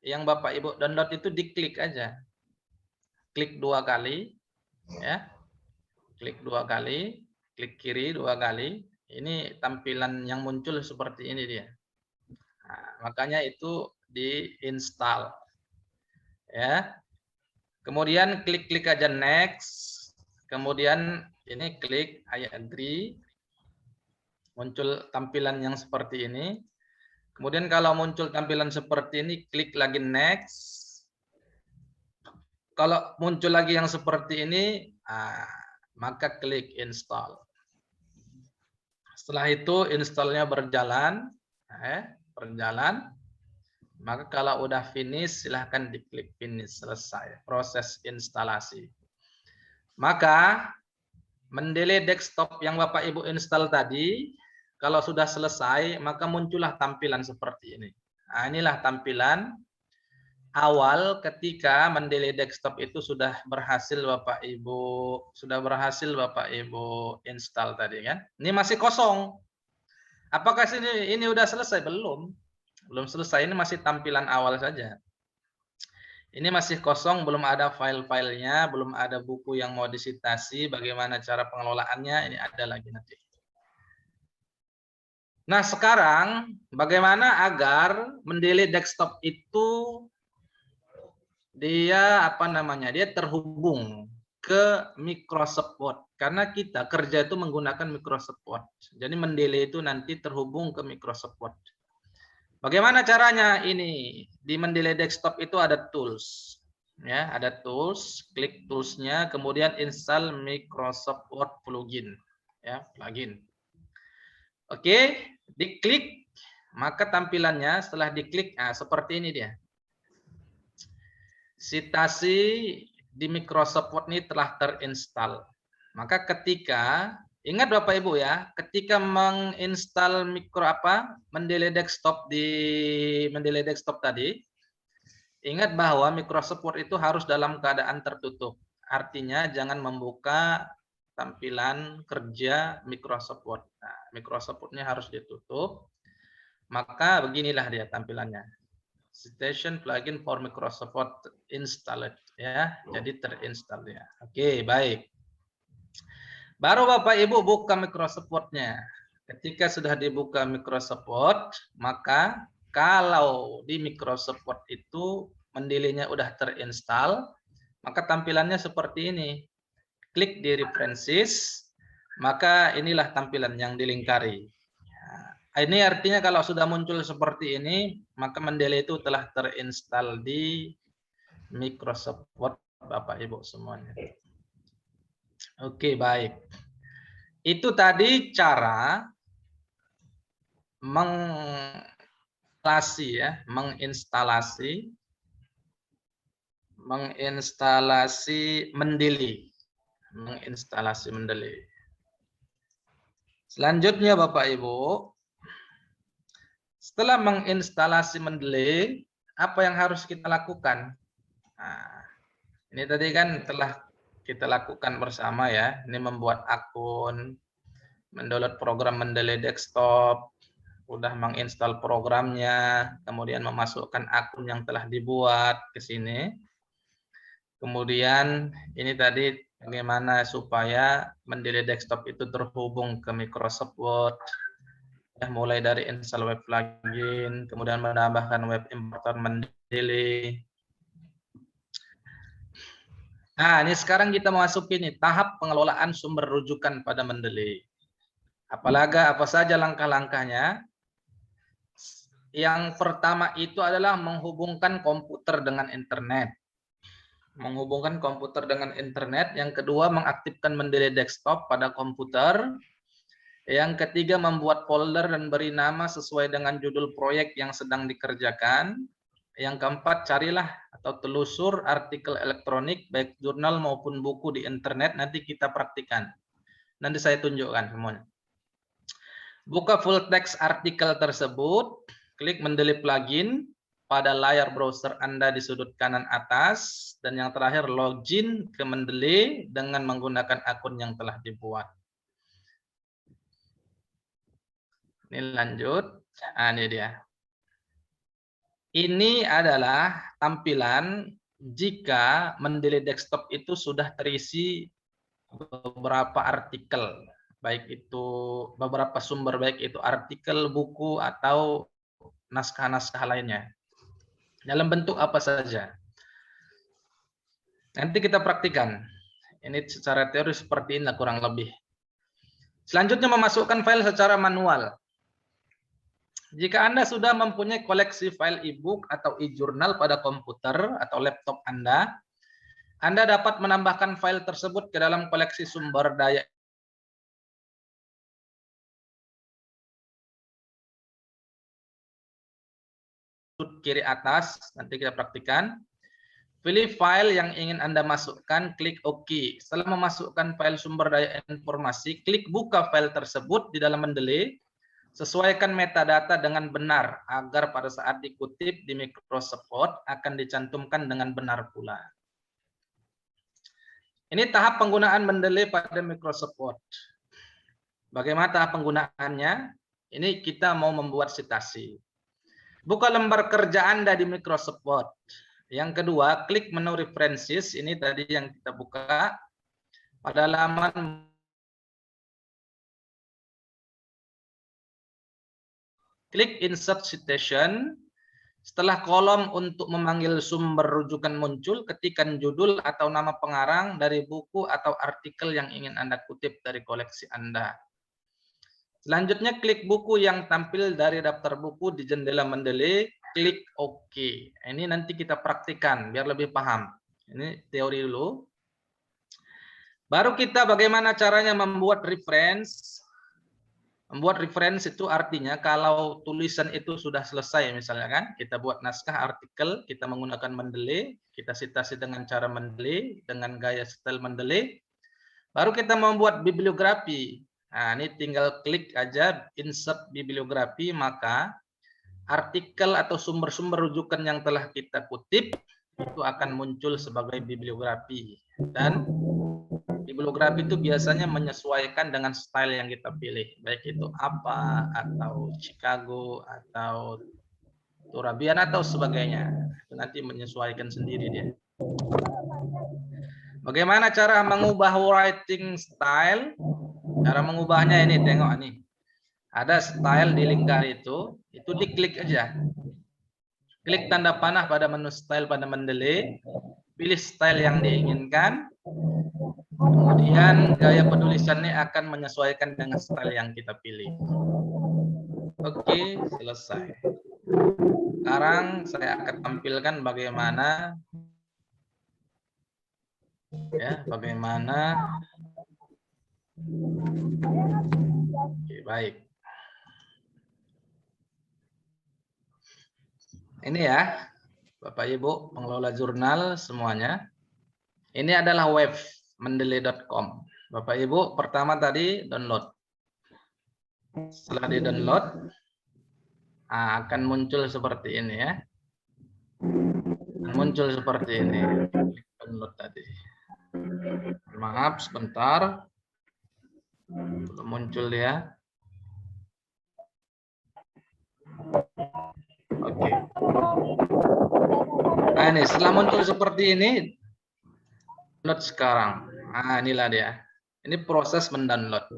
Yang Bapak Ibu download itu diklik aja. Klik 2 kali ya. Klik 2 kali, klik kiri 2 kali. Ini tampilan yang muncul seperti ini dia. Nah, makanya itu di-install. Ya. Kemudian klik aja next. Kemudian ini klik I agree. Muncul tampilan yang seperti ini. Kemudian kalau muncul tampilan seperti ini, klik lagi next. Kalau muncul lagi yang seperti ini, maka klik install. Setelah itu installnya berjalan, maka kalau udah finish, silahkan diklik finish, selesai proses instalasi. Maka Mendeley desktop yang Bapak Ibu install tadi, kalau sudah selesai, maka muncullah tampilan seperti ini. Nah, inilah tampilan awal ketika Mendeley desktop itu sudah berhasil Bapak Ibu install tadi kan. Ini masih kosong. Apakah ini udah selesai? Belum. Belum selesai, ini masih tampilan awal saja. Ini masih kosong, belum ada file-filenya, belum ada buku yang mau disitasi, bagaimana cara pengelolaannya, ini ada lagi nanti. Nah, sekarang bagaimana agar Mendeley desktop itu dia terhubung ke Microsoft Word karena kita kerja itu menggunakan Microsoft Word. Jadi mendelay itu nanti terhubung ke Microsoft Word. Bagaimana caranya ini? Di mendelay desktop itu ada tools. Ya, ada tools, klik toolsnya, kemudian install Microsoft Word plugin. Ya, plugin. Oke, diklik, maka tampilannya setelah diklik, nah, seperti ini dia. Citasi di Microsoft Word ini telah terinstall. Maka ketika, ingat Bapak Ibu ya, ketika menginstal mendelay desktop tadi, ingat bahwa Microsoft Word itu harus dalam keadaan tertutup. Artinya jangan membuka tampilan kerja Microsoft Word. Nah, Microsoft Word-nya harus ditutup. Maka beginilah dia tampilannya. Citation plugin for Microsoft Word installed ya. Jadi terinstall ya. Oke, baik. Baru Bapak Ibu buka Microsoft Word-nya. Ketika sudah dibuka Microsoft Word, maka kalau di Microsoft Word itu mendelay-nya udah terinstall, maka tampilannya seperti ini. Klik di references, maka inilah tampilan yang dilingkari. Ini artinya kalau sudah muncul seperti ini, maka mendelay itu telah terinstall di Microsoft Word Bapak Ibu semuanya. Oke, baik. Itu tadi cara menginstalasi mendelay. Selanjutnya Bapak Ibu, setelah menginstalasi mendelay, apa yang harus kita lakukan? Nah, ini tadi kan telah kita lakukan bersama ya. Ini membuat akun, mendownload program mendelay desktop, udah menginstal programnya, kemudian memasukkan akun yang telah dibuat ke sini. Kemudian ini tadi bagaimana supaya mendelay desktop itu terhubung ke Microsoft Word. Ya, mulai dari install web plugin, kemudian menambahkan web importer mendelay. Nah, ini sekarang kita memasuki nih tahap pengelolaan sumber rujukan pada mendelay. Apa saja langkah-langkahnya? Yang pertama itu adalah menghubungkan komputer dengan internet. Yang kedua, mengaktifkan mendelay desktop pada komputer. Yang ketiga, membuat folder dan beri nama sesuai dengan judul proyek yang sedang dikerjakan. Yang keempat, carilah atau telusur artikel elektronik, baik jurnal maupun buku di internet. Nanti kita praktikan. Nanti saya tunjukkan semuanya. Buka full text artikel tersebut, klik mendelay plugin pada layar browser Anda di sudut kanan atas, dan yang terakhir login ke mendelay dengan menggunakan akun yang telah dibuat. Ini lanjut. Nah, ini dia. Ini adalah tampilan jika mendelay desktop itu sudah terisi beberapa artikel, baik itu beberapa sumber, baik itu artikel, buku, atau naskah-naskah lainnya. Dalam bentuk apa saja. Nanti kita praktikan. Ini secara teori seperti ini kurang lebih. Selanjutnya memasukkan file secara manual. Jika Anda sudah mempunyai koleksi file e-book atau e-jurnal pada komputer atau laptop Anda dapat menambahkan file tersebut ke dalam koleksi sumber daya kiri atas. Nanti kita praktikan. Pilih file yang ingin Anda masukkan, klik OK. Setelah memasukkan file sumber daya informasi, klik buka file tersebut di dalam mendelay. Sesuaikan metadata dengan benar agar pada saat dikutip di Microsoft Word akan dicantumkan dengan benar pula. Ini tahap penggunaan mendelay pada Microsoft Word. Bagaimana tahap penggunaannya? Ini kita mau membuat citasi. Buka lembar kerja Anda di Microsoft Word. Yang kedua, klik menu references. Ini tadi yang kita buka pada halaman klik insert citation, Setelah kolom untuk memanggil sumber rujukan muncul, ketikkan judul atau nama pengarang dari buku atau artikel yang ingin Anda kutip dari koleksi Anda. Selanjutnya, klik buku yang tampil dari daftar buku di jendela Mendeley, klik OK. Ini nanti kita praktikan biar lebih paham. Ini teori dulu. Baru kita bagaimana caranya membuat reference. Membuat reference itu artinya kalau tulisan itu sudah selesai misalnya kan, kita buat naskah artikel, kita menggunakan Mendeley, kita citasi dengan cara Mendeley, dengan gaya style Mendeley. Baru kita membuat bibliografi. Nah, ini tinggal klik aja insert bibliografi, maka artikel atau sumber-sumber rujukan yang telah kita kutip itu akan muncul sebagai bibliografi. Dan bibliografi itu biasanya menyesuaikan dengan style yang kita pilih, baik itu apa atau Chicago atau Turabian atau sebagainya. Itu nanti menyesuaikan sendiri dia. Bagaimana cara mengubah writing style? Cara mengubahnya ini, tengok nih. Ada style di lingkar itu diklik aja. Klik tanda panah pada menu style pada Mendeley, pilih style yang diinginkan. Kemudian gaya penulisannya akan menyesuaikan dengan style yang kita pilih. Oke, selesai. Sekarang saya akan tampilkan bagaimana Oke, baik. Ini ya, Bapak Ibu pengelola jurnal semuanya. Ini adalah web mendeley.com. Bapak Ibu, pertama tadi download. Setelah di-download, akan muncul seperti ini ya. Muncul seperti ini. Klik download tadi. Maaf, sebentar. Belum muncul ya. Oke. Nah ini, setelah muncul seperti ini, download sekarang. Nah inilah dia. Ini proses mendownload.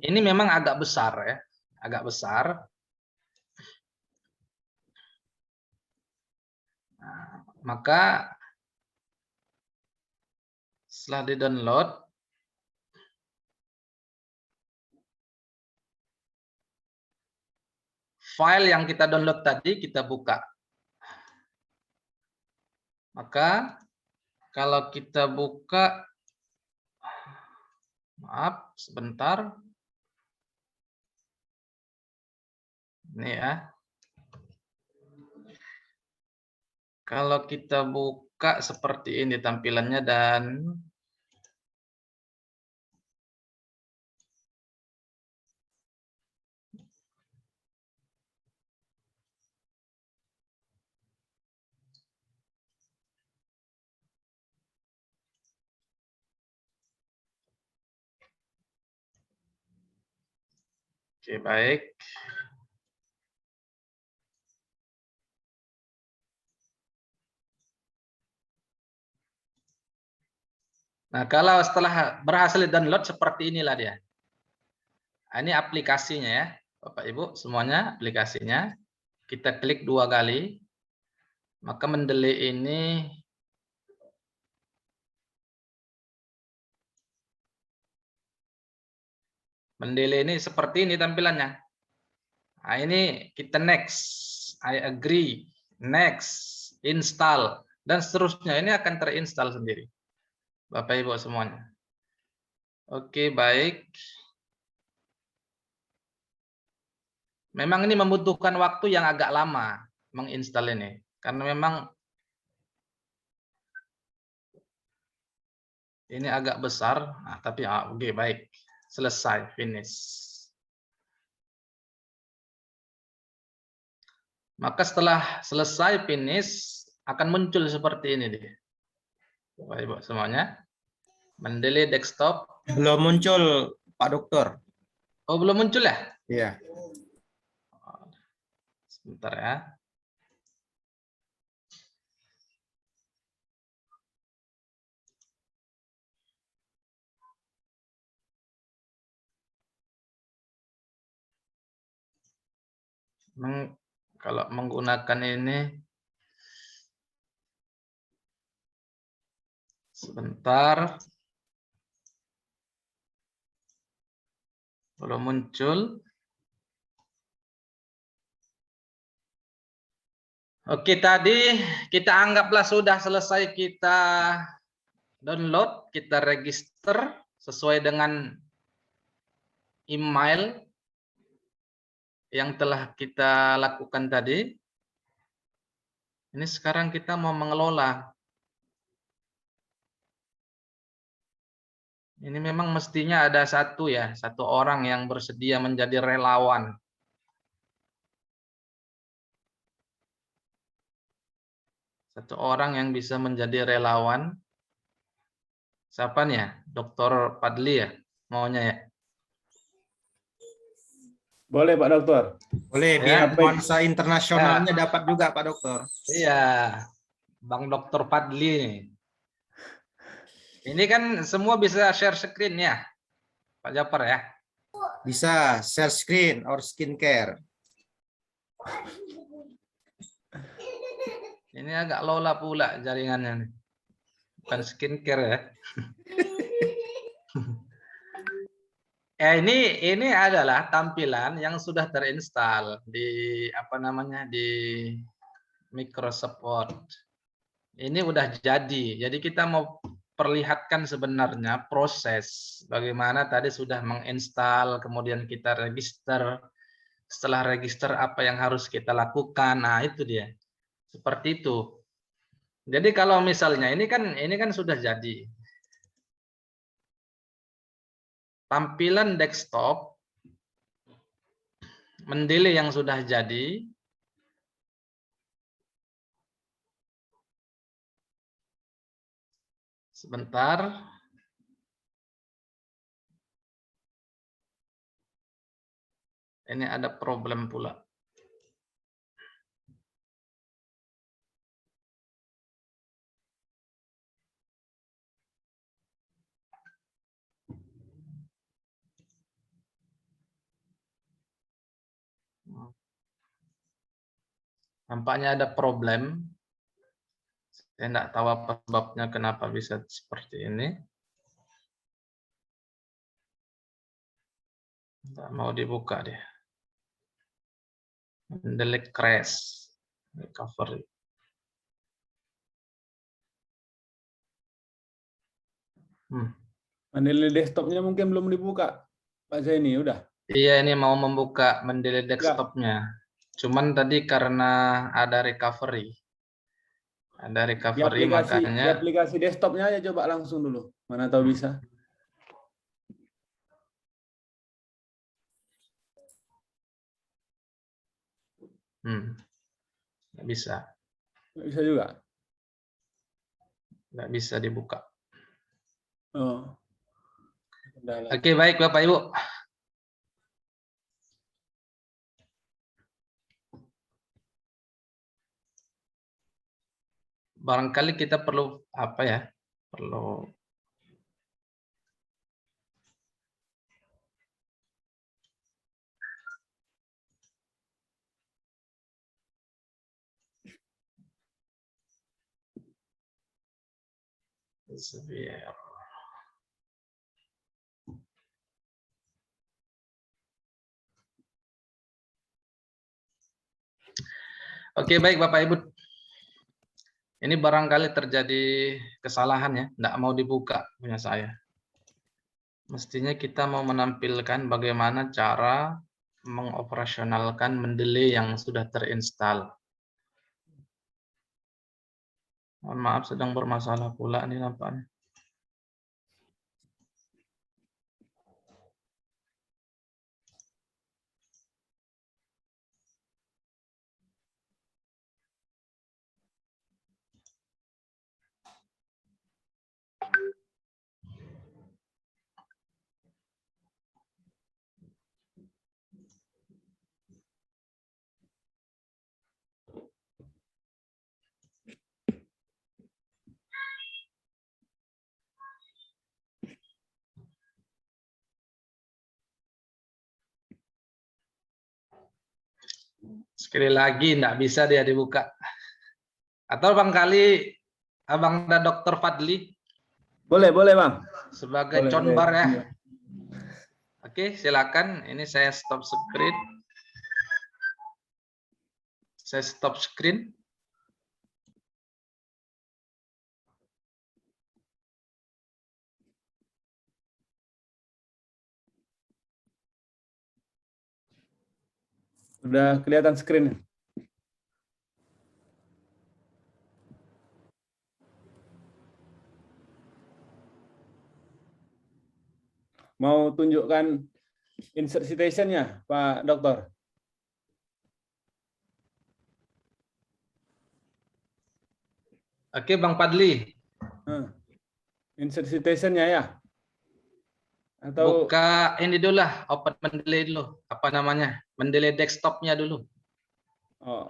Ini memang agak besar ya, agak besar. Nah, maka setelah di-download, file yang kita download tadi kita buka. Maka kalau kita buka, maaf sebentar. Ini ya. Kalau kita buka seperti ini tampilannya dan oke, baik. Nah, kalau setelah berhasil download seperti inilah dia. Nah, ini aplikasinya ya, Bapak Ibu semuanya aplikasinya. Kita klik 2 kali, maka Mendeley ini seperti ini tampilannya. Nah, ini kita next, I agree, next, install, dan seterusnya. Ini akan terinstall sendiri. Bapak Ibu semuanya. Oke, baik. Memang ini membutuhkan waktu yang agak lama menginstal ini. Karena memang ini agak besar, nah, tapi oke, baik. Selesai, finish. Maka setelah selesai finish akan muncul seperti ini deh. Bapak Ibu semuanya. Mendeley desktop. Belum muncul, Pak Dokter. Oh, belum muncul ya? Iya. Sebentar ya. Kalau menggunakan ini, sebentar, belum muncul. Oke, tadi kita anggaplah sudah selesai kita download, kita register sesuai dengan email yang telah kita lakukan tadi. Ini sekarang kita mau mengelola. Ini memang mestinya ada satu orang yang bersedia menjadi relawan. Satu orang yang bisa menjadi relawan. Siapa nih ya? Dr. Padli ya? Maunya ya? Boleh Pak Dokter. Boleh, Ya, biar nuansa internasionalnya dapat juga Pak Dokter. Iya, Bang Dr. Padli. Ini kan semua bisa share screen ya, Pak Japar ya? Bisa share screen or skincare. Ini agak lola pula jaringannya nih. Bukan skincare ya. Ini adalah tampilan yang sudah terinstall di di Microsoft Word. Ini udah jadi. Jadi kita mau perlihatkan sebenarnya proses bagaimana tadi sudah menginstal, kemudian kita register. Setelah register apa yang harus kita lakukan. Nah, itu dia. Seperti itu. Jadi kalau misalnya ini kan sudah jadi. Tampilan desktop Mendeley yang sudah jadi. Sebentar. Ini ada problem pula. Nampaknya ada problem. Saya tidak tahu apa sebabnya kenapa bisa seperti ini. Tidak mau dibuka deh. Delete crash. Recovery. Mendeley desktopnya mungkin belum dibuka, Pak Zaini, udah? Iya, ini mau membuka Mendeley desktopnya. Cuman tadi karena ada recovery. Ada recovery Di makanya. aplikasi desktopnya aja coba langsung dulu. Mana tahu bisa. Nggak bisa. Nggak bisa juga? Nggak bisa dibuka. Oh. Oke, baik Bapak Ibu. Barangkali kita perlu apa ya? Perlu severe. Oke, baik Bapak Ibu. Ini barangkali terjadi kesalahan ya, tidak mau dibuka punya saya. Mestinya kita mau menampilkan bagaimana cara mengoperasionalkan Mendeley yang sudah terinstall. Mohon maaf, sedang bermasalah pula ini nampaknya. Sekali lagi enggak bisa dia dibuka. Atau barangkali Abang dan Dr. Fadli Boleh, Bang. sebagai Boleh, conbar boleh. ya. Oke, silakan. Ini saya stop screen. Saya stop screen. Udah kelihatan screen. Mau tunjukkan insert citation-nya, Pak Dokter? Oke, Bang Fadli. Insert citation-nya ya? Atau Buka ini dulu lah, open Mendeley dulu. Apa namanya? Mendeley desktop-nya dulu. oh,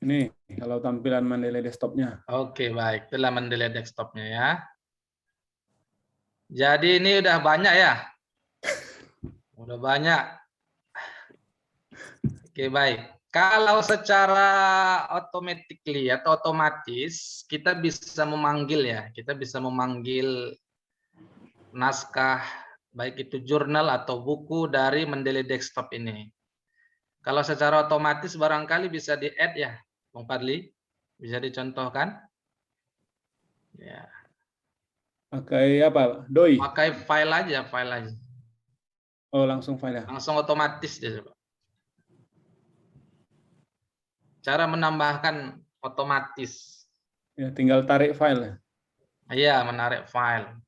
ini kalau tampilan Mendeley desktop-nya. Oke, baik. Itulah Mendeley desktop-nya ya. Jadi ini udah banyak ya? Udah banyak. Oke, baik. Kalau secara automatically atau otomatis kita bisa memanggil ya. Kita bisa memanggil naskah baik itu jurnal atau buku dari Mendeley desktop ini. Kalau secara otomatis barangkali bisa di-add ya, Bang Fadli. Bisa dicontohkan? Ya. Pakai apa? Doi? Pakai file aja. Oh, langsung file ya? Langsung otomatis dia. Cara menambahkan otomatis. Ya, tinggal tarik file. Iya, menarik file.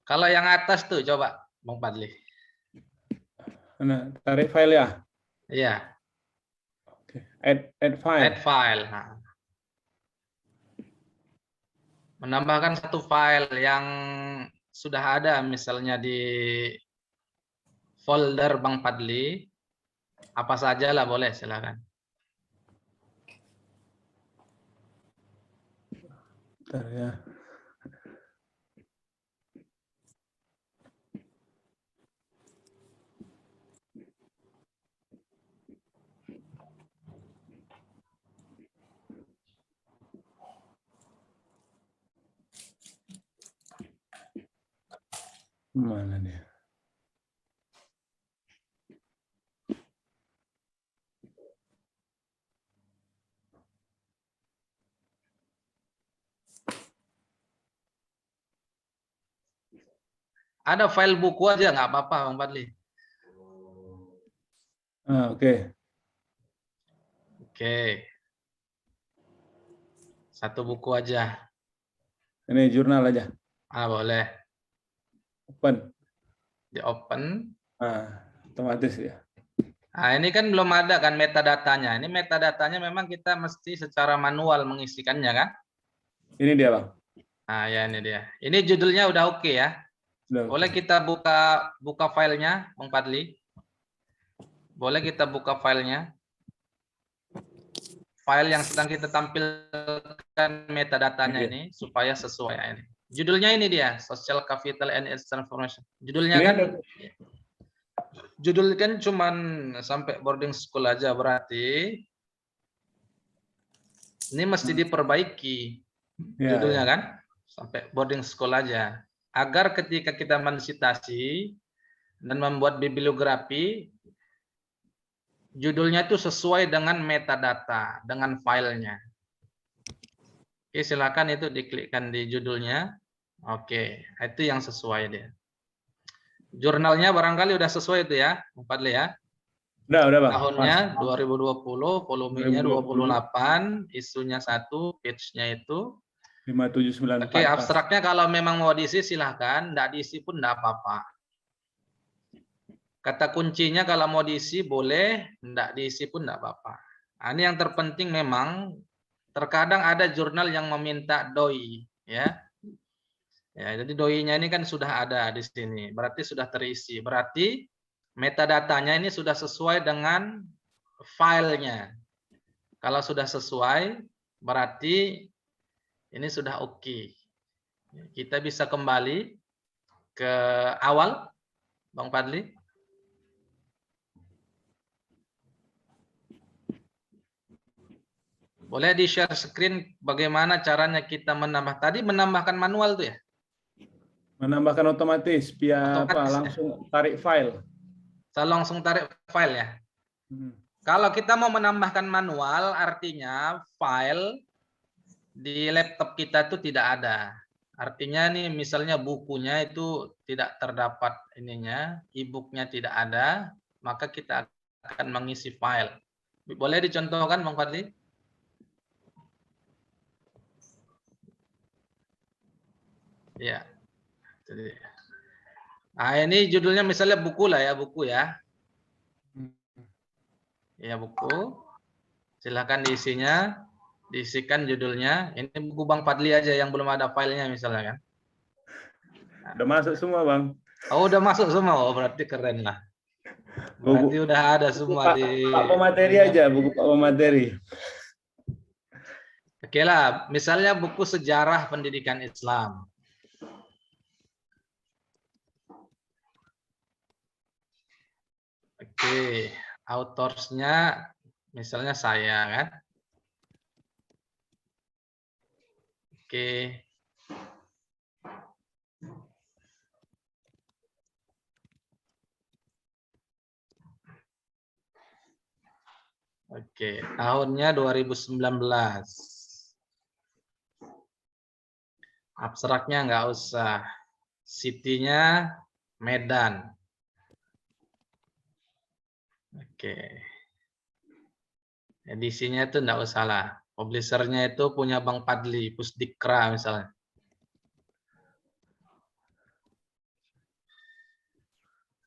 Kalau yang atas tuh coba Bang Fadli. Nah, tarik file ya? Iya. Oke. Add file. Add file. Nah. Menambahkan satu file yang sudah ada misalnya di folder Bang Fadli. Apa saja lah boleh, silakan. Bentar ya. Mana dia? Ada file buku aja nggak apa-apa Bang Fadli. Oke. Oke. Satu buku aja. Ini jurnal aja. Boleh. Open. Di open. Otomatis ya. Nah, ini kan belum ada kan metadatanya. Ini metadatanya memang kita mesti secara manual mengisikannya kan? Ini dia, Bang. Nah, ya ini dia. Ini judulnya udah oke ya. Sudah. Boleh kita buka filenya, Bang Fadli? Boleh kita buka filenya? File yang sedang kita tampilkan metadatanya ini supaya sesuai ini. Judulnya ini dia, Social Capital and its Transformation. Judulnya ini kan ada... Judul kan cuman sampai boarding school aja, berarti ini mesti diperbaiki judulnya kan sampai boarding school aja, agar ketika kita mensitasi dan membuat bibliografi judulnya itu sesuai dengan metadata, dengan filenya. Oke, silakan itu diklikkan di judulnya. Oke, itu yang sesuai dia. Jurnalnya barangkali udah sesuai itu ya, Bang Fadli ya. Udah Bang. Tahunnya 2020, volumenya 2020. 28, isunya 1, page-nya itu. 5794. Oke, abstraknya kalau memang mau diisi silahkan, enggak diisi pun enggak apa-apa. Kata kuncinya kalau mau diisi boleh, enggak diisi pun enggak apa-apa. Nah, ini yang terpenting memang terkadang ada jurnal yang meminta doi, ya. Ya, jadi doi-nya ini kan sudah ada di sini, berarti sudah terisi. Berarti metadatanya ini sudah sesuai dengan filenya. Kalau sudah sesuai, berarti ini sudah oke. Kita bisa kembali ke awal, Bang Fadli. Boleh di-share screen bagaimana caranya kita menambah. Tadi menambahkan manual tuh ya? Menambahkan otomatis via Otomatis, apa? ya? Langsung tarik file. Saya langsung tarik file ya. Kalau kita mau menambahkan manual, artinya file di laptop kita itu tidak ada. Artinya nih misalnya bukunya itu tidak terdapat ininya, e-booknya tidak ada, maka kita akan mengisi file. Boleh dicontohkan Bang Fadli? Ya. Jadi, nah ini judulnya misalnya buku lah ya, buku ya. Ya buku. Silakan diisinya, diisikan judulnya. Ini buku Bang Fadli aja yang belum ada filenya misalnya kan. Udah masuk semua Bang. Oh udah masuk semua, oh berarti keren lah. Berarti udah ada semua di. Pak pemateri aja, buku Pak pemateri. Oke lah, misalnya buku sejarah pendidikan Islam. Oke, autorsnya misalnya saya kan. Oke. Oke, tahunnya 2019. Abstraknya nggak usah. City-nya Medan. Oke. Edisinya itu nggak usah lah. Publishernya itu punya Bang Fadli, Pusdikra misalnya.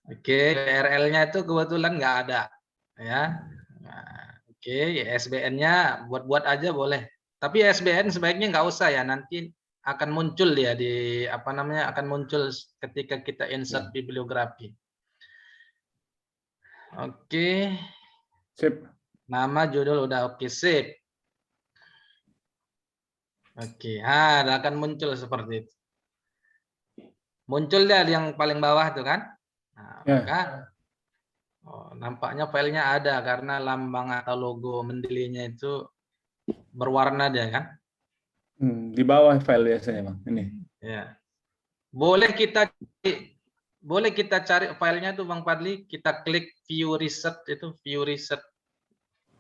Oke, URL-nya itu kebetulan nggak ada, ya. Nah, oke, ISBN-nya buat-buat aja boleh. Tapi ISBN sebaiknya nggak usah ya, nanti akan muncul ya di apa namanya akan muncul ketika kita insert bibliografi. Oke. Sip. Nama judul udah oke, sip. Oke, akan muncul seperti itu. Muncul dia yang paling bawah tuh kan? Nah, maka nampaknya filenya ada karena lambang atau logo Mendeley-nya itu berwarna dia kan? Di bawah file biasanya Bang. Ini. Ya. Boleh kita cari filenya tuh Bang Fadli, kita klik view reset itu, view reset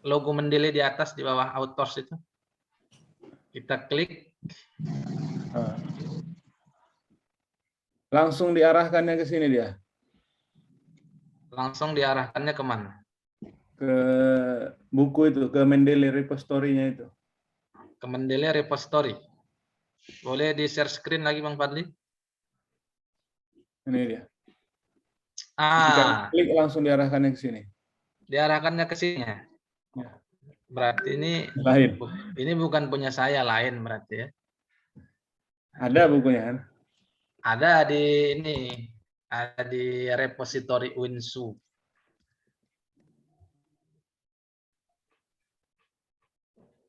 logo Mendeley di atas di bawah authors itu. Kita klik. Langsung diarahkannya ke sini dia. Langsung diarahkannya kemana? Ke buku itu, ke Mendeley repository-nya itu. Ke Mendeley repository. Boleh di share screen lagi Bang Fadli? Ini dia. Jika klik langsung diarahkannya ke sini. Diarahkannya ke sini. Ya. Berarti ini lain. Ini bukan punya saya, lain berarti ya. Ada bukunya kan? Ada di ini, ada di repository Winsu.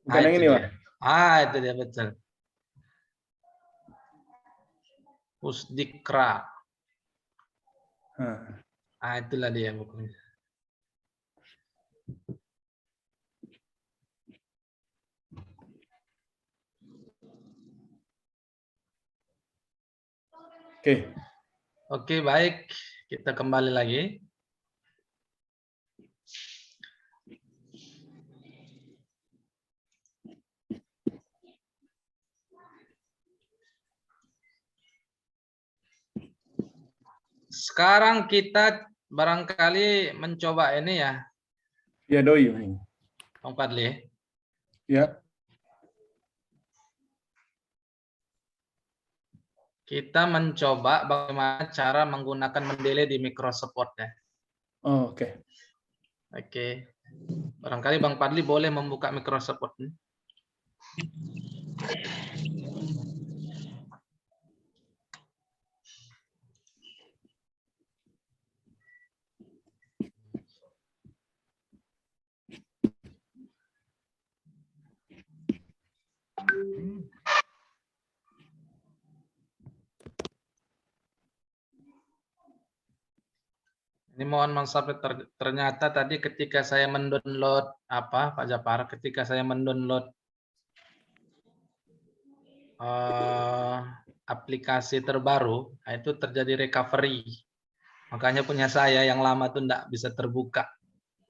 Bukan yang ini, Pak. Itu dia betul. Pusdikra. Itulah dia bukunya. Oke, baik. Kita kembali lagi. Sekarang kita barangkali mencoba ini ya, Ya doi. Bang. Bang Fadli. Ya. Kita mencoba bagaimana cara menggunakan Mendeley di Microsoft Word ya. Oh, oke. Oke. Barangkali Bang Fadli boleh membuka Microsoft Word. Ini mohon maaf ternyata tadi ketika saya mendownload Pak Japar, ketika saya mendownload aplikasi terbaru, itu terjadi recovery. Makanya punya saya yang lama tuh enggak bisa terbuka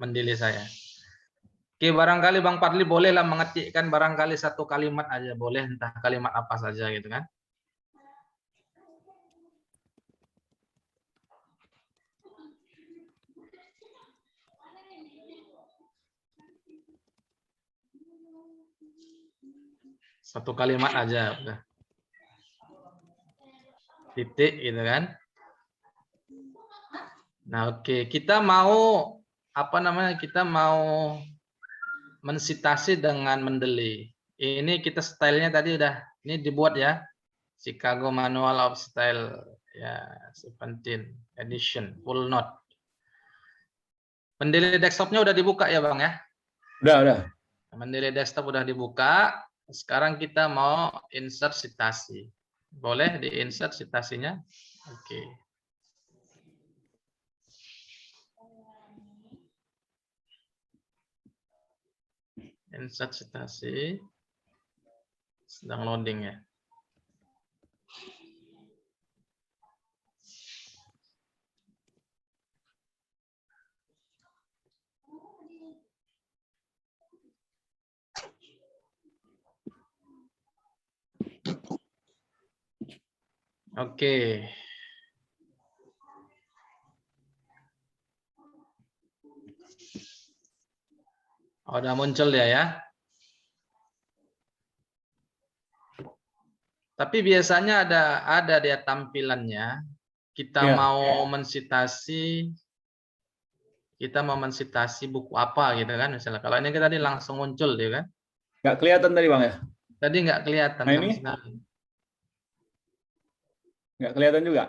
Mendeley saya. Oke, barangkali Bang Fadli bolehlah mengetikkan barangkali satu kalimat aja, boleh entah kalimat apa saja gitu kan. Satu kalimat aja udah. Titik gitu kan. Nah, oke, kita mau kita mau mensitasi dengan Mendeley. Ini kita stylenya tadi udah ini dibuat ya. Chicago Manual of Style ya 17 edition full note. Mendeley desktopnya udah dibuka ya Bang ya? Udah. Mendeley desktop udah dibuka. Sekarang kita mau insert citasi. Boleh di-insert citasinya? Oke. Insert citasi. Sedang loading ya. Oke. Udah muncul ya. Tapi biasanya ada dia tampilannya. Kita mau mensitasi buku apa gitu kan misalnya. Kalau ini tadi langsung muncul dia kan. Nggak kelihatan tadi Bang ya? Tadi nggak kelihatan nah, sama ini? sekali. Nggak kelihatan juga?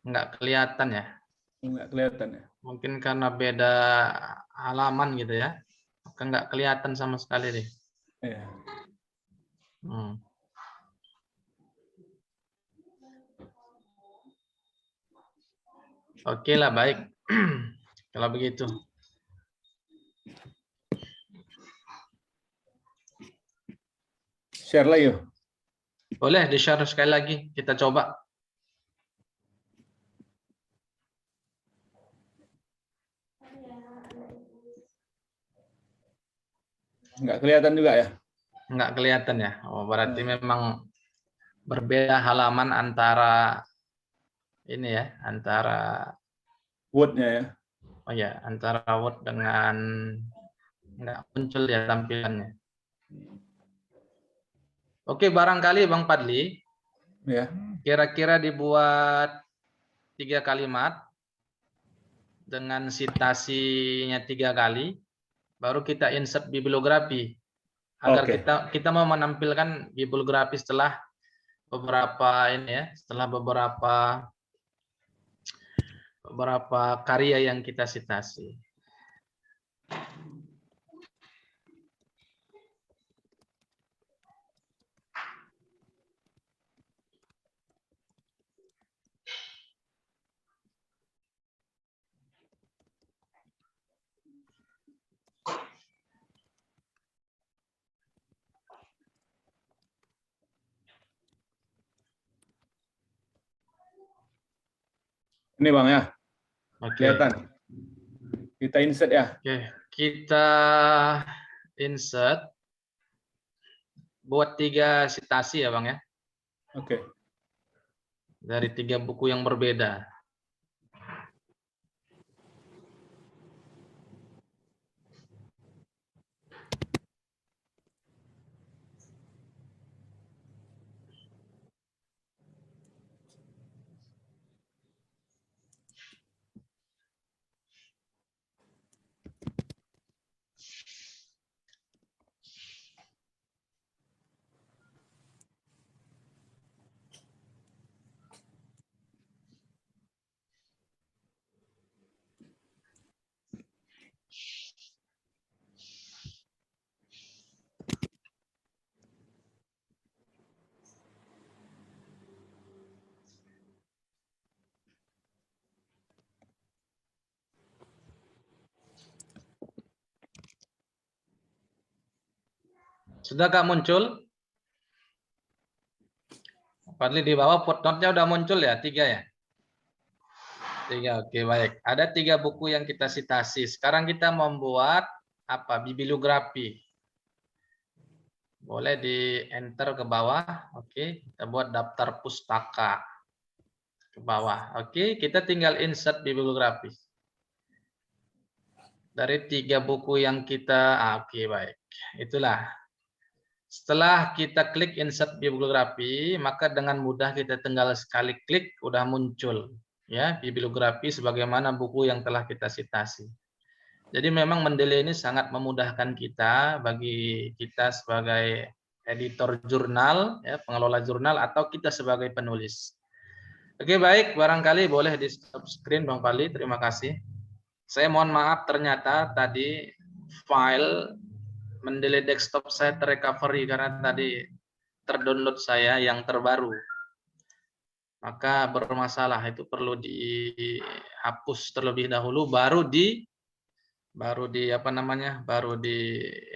Nggak kelihatan ya. Nggak kelihatan ya. Mungkin karena beda halaman gitu ya. Maka nggak kelihatan sama sekali deh. Iya. Oke lah, baik. Kalau begitu. Share lah yuk. Boleh di-share sekali lagi. Kita coba. Nggak kelihatan juga ya? Nggak kelihatan ya. Oh, berarti memang berbeda halaman antara ini ya, antara Word-nya ya. Oh ya, antara Word dengan nggak muncul ya tampilannya. Oke, barangkali Bang Fadli, Ya. kira-kira dibuat 3 kalimat dengan citasinya 3 kali, baru kita insert bibliografi agar kita mau menampilkan bibliografi setelah beberapa beberapa karya yang kita citasi. Ini Bang ya. Kelihatan. Kita insert ya. Oke, kita insert. Buat 3 citasi ya Bang ya. Oke. Dari 3 buku yang berbeda. Sudahkah muncul? Fadli di bawah footnote-nya udah muncul ya, 3 ya? 3, oke baik. Ada 3 buku yang kita citasi. Sekarang kita membuat apa? Bibliografi. Boleh di enter ke bawah. Oke, kita buat daftar pustaka ke bawah. Oke, kita tinggal insert bibliografi. Dari 3 buku yang kita, oke baik. Itulah. Setelah kita klik insert bibliografi, maka dengan mudah kita tinggal sekali klik udah muncul ya bibliografi sebagaimana buku yang telah kita citasi. Jadi memang Mendeley ini sangat memudahkan kita bagi kita sebagai editor jurnal, ya, pengelola jurnal atau kita sebagai penulis. Oke baik, barangkali boleh di stop screen Bang Fadli, terima kasih. Saya mohon maaf ternyata tadi file Mendeley desktop saya terrecovery karena tadi terdownload saya yang terbaru. Maka bermasalah, itu perlu dihapus terlebih dahulu baru di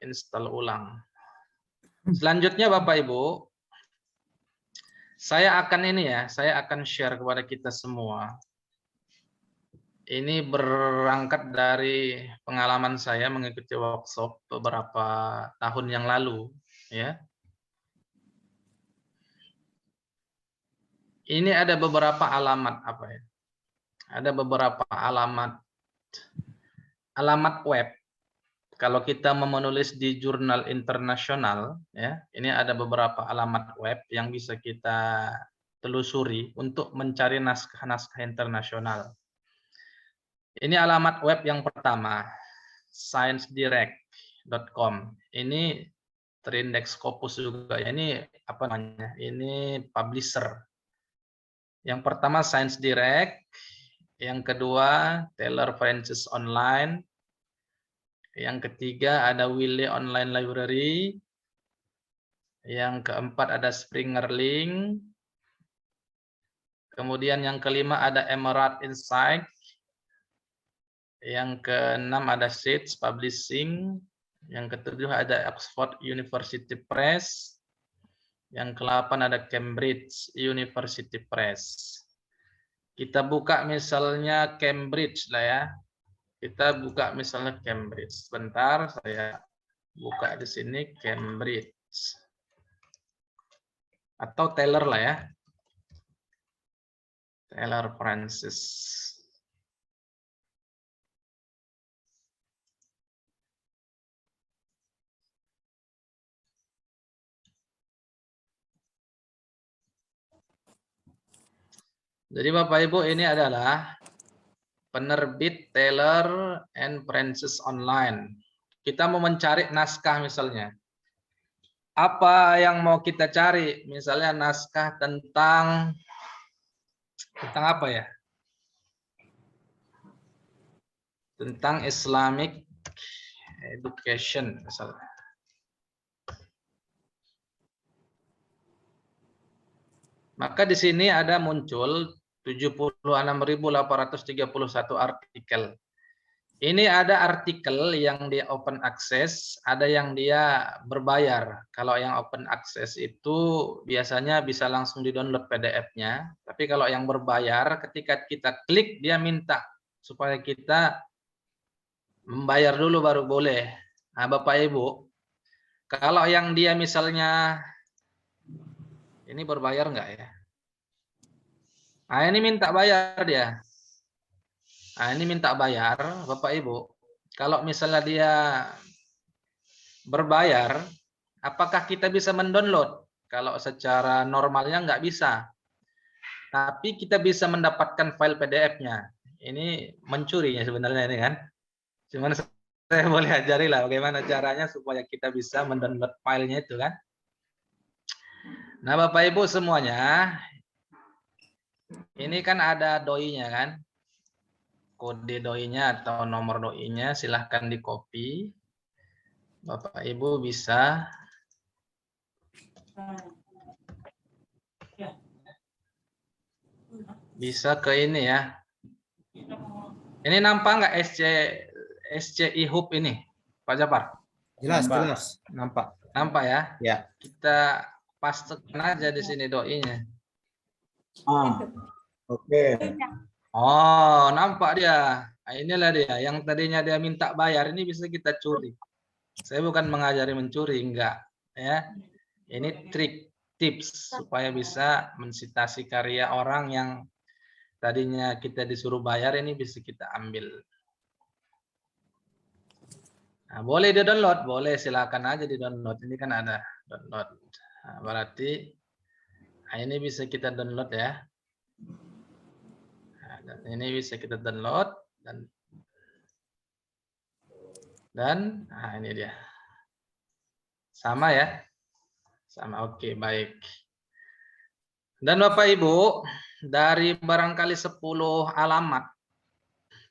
install ulang. Selanjutnya Bapak Ibu, saya akan share kepada kita semua. Ini berangkat dari pengalaman saya mengikuti workshop beberapa tahun yang lalu, ya. Ini ada beberapa alamat Ada beberapa alamat web. Kalau kita menulis di jurnal internasional, ya, ini ada beberapa alamat web yang bisa kita telusuri untuk mencari naskah-naskah internasional. Ini alamat web yang pertama, sciencedirect.com. Ini terindeks Scopus juga. Ini apa namanya? Ini publisher. Yang pertama Science Direct, yang kedua Taylor Francis Online, yang ketiga ada Wiley Online Library, yang keempat ada Springer Link, kemudian yang kelima ada Emerald Insight, yang keenam ada Seeds Publishing, yang ketujuh ada Oxford University Press, yang ke-8 ada Cambridge University Press. Kita buka misalnya Cambridge lah ya. Kita buka misalnya Cambridge. Sebentar saya buka di sini Cambridge. Atau Taylor lah ya. Taylor Francis. Jadi Bapak Ibu ini adalah penerbit Taylor and Francis Online. Kita mau mencari naskah misalnya. Apa yang mau kita cari? Misalnya naskah tentang apa ya? Tentang Islamic education misalnya. Maka di sini ada muncul 76.831 artikel. Ini ada artikel yang dia open access, ada yang dia berbayar. Kalau yang open access itu biasanya bisa langsung di-download PDF-nya. Tapi kalau yang berbayar, ketika kita klik, dia minta supaya kita membayar dulu baru boleh. Nah, Bapak Ibu, kalau yang dia misalnya, ini berbayar enggak ya? Nah, ini minta bayar dia. Nah, ini minta bayar, Bapak Ibu. Kalau misalnya dia berbayar, apakah kita bisa mendownload? Kalau secara normalnya nggak bisa. Tapi kita bisa mendapatkan file PDF-nya. Ini mencuri ya sebenarnya ini kan. Cuman saya boleh ajari lah bagaimana caranya supaya kita bisa mendownload filenya itu kan. Nah, Bapak Ibu semuanya, ini kan ada doi-nya kan, kode doi-nya atau nomor doi-nya silahkan di copy. Bapak Ibu bisa ke ini ya. Ini nampak nggak SCI Hub ini, Pak Japar? Jelas, nampak. Nampak ya? Ya. Kita pastekan aja di sini doinya. Oke. Oh, nampak dia. Nah, inilah dia. Yang tadinya dia minta bayar, ini bisa kita curi. Saya bukan mengajari mencuri, enggak. Ya, ini trik, tips supaya bisa mensitasi karya orang yang tadinya kita disuruh bayar, ini bisa kita ambil. Nah, boleh di download, boleh silakan aja di download. Ini kan ada download. Nah, berarti ini bisa kita download ya. Nah, dan ini bisa kita download dan nah ini dia. Sama ya. Sama, oke, baik. Dan Bapak Ibu, dari barangkali 10 alamat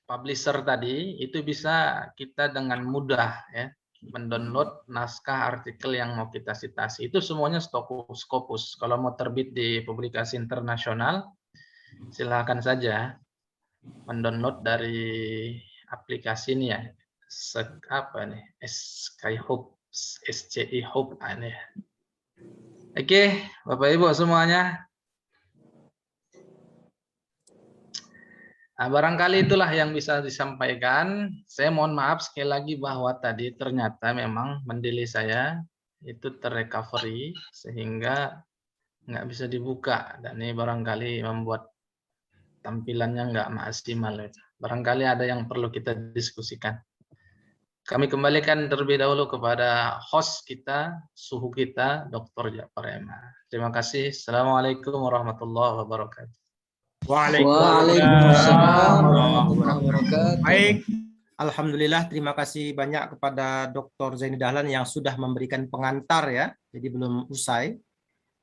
publisher tadi, itu bisa kita dengan mudah ya mendownload naskah artikel yang mau kita citasi. Itu semuanya Scopus. Kalau mau terbit di publikasi internasional, silakan saja mendownload dari aplikasi ini ya. Apa nih? Skyhook, SCI Hope ini. Oke, Bapak Ibu semuanya. Nah, barangkali itulah yang bisa disampaikan. Saya mohon maaf sekali lagi bahwa tadi ternyata memang Mendeley saya itu terrecovery sehingga nggak bisa dibuka, dan ini barangkali membuat tampilannya nggak maksimal. Barangkali ada yang perlu kita diskusikan. Kami kembalikan terlebih dahulu kepada host kita, suhu kita, Dr. Ja'far Ema. Terima kasih. Assalamualaikum warahmatullahi wabarakatuh. Waalaikumsalam warahmatullahi wabarakatuh. Baik, alhamdulillah, terima kasih banyak kepada Dr. Zaini Dahlan yang sudah memberikan pengantar ya. Jadi belum usai.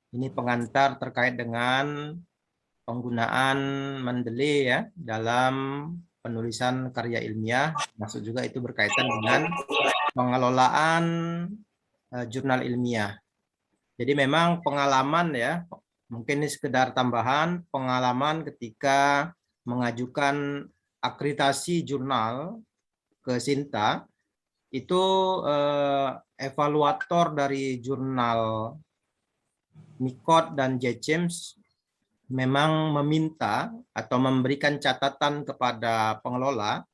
Ini pengantar terkait dengan penggunaan Mendeley ya dalam penulisan karya ilmiah. Maksud juga itu berkaitan dengan pengelolaan jurnal ilmiah. Jadi memang pengalaman ya. Mungkin ini sekedar tambahan pengalaman ketika mengajukan akreditasi jurnal ke Sinta, itu evaluator dari jurnal Micot dan James memang meminta atau memberikan catatan kepada pengelola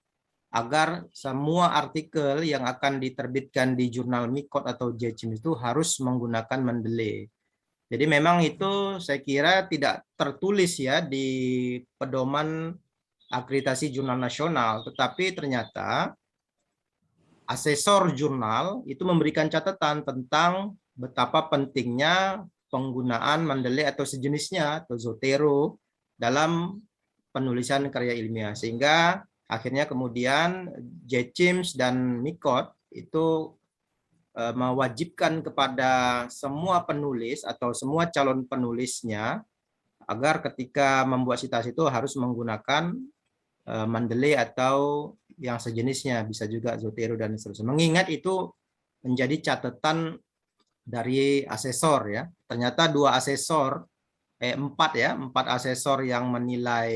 agar semua artikel yang akan diterbitkan di jurnal Micot atau James itu harus menggunakan Mendeley. Jadi memang itu saya kira tidak tertulis ya di pedoman akreditasi jurnal nasional, tetapi ternyata asesor jurnal itu memberikan catatan tentang betapa pentingnya penggunaan Mendeley atau sejenisnya atau Zotero dalam penulisan karya ilmiah, sehingga akhirnya kemudian James dan Micot itu mewajibkan kepada semua penulis atau semua calon penulisnya agar ketika membuat citasi itu harus menggunakan Mendeley atau yang sejenisnya, bisa juga Zotero dan seterusnya. Mengingat itu menjadi catatan dari asesor ya. Ternyata empat asesor yang menilai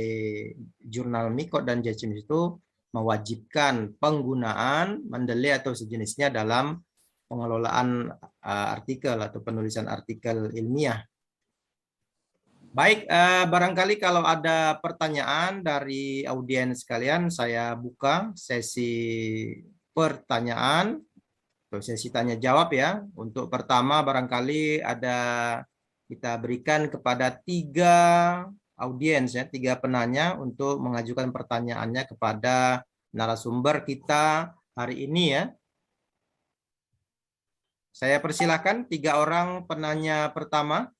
jurnal Micot dan James itu mewajibkan penggunaan Mendeley atau sejenisnya dalam pengelolaan artikel atau penulisan artikel ilmiah. Baik, barangkali kalau ada pertanyaan dari audiens sekalian, saya buka sesi pertanyaan atau sesi tanya jawab ya. Untuk pertama barangkali kita berikan kepada 3 audiens ya, 3 penanya untuk mengajukan pertanyaannya kepada narasumber kita hari ini ya. Saya persilahkan 3 orang penanya pertama.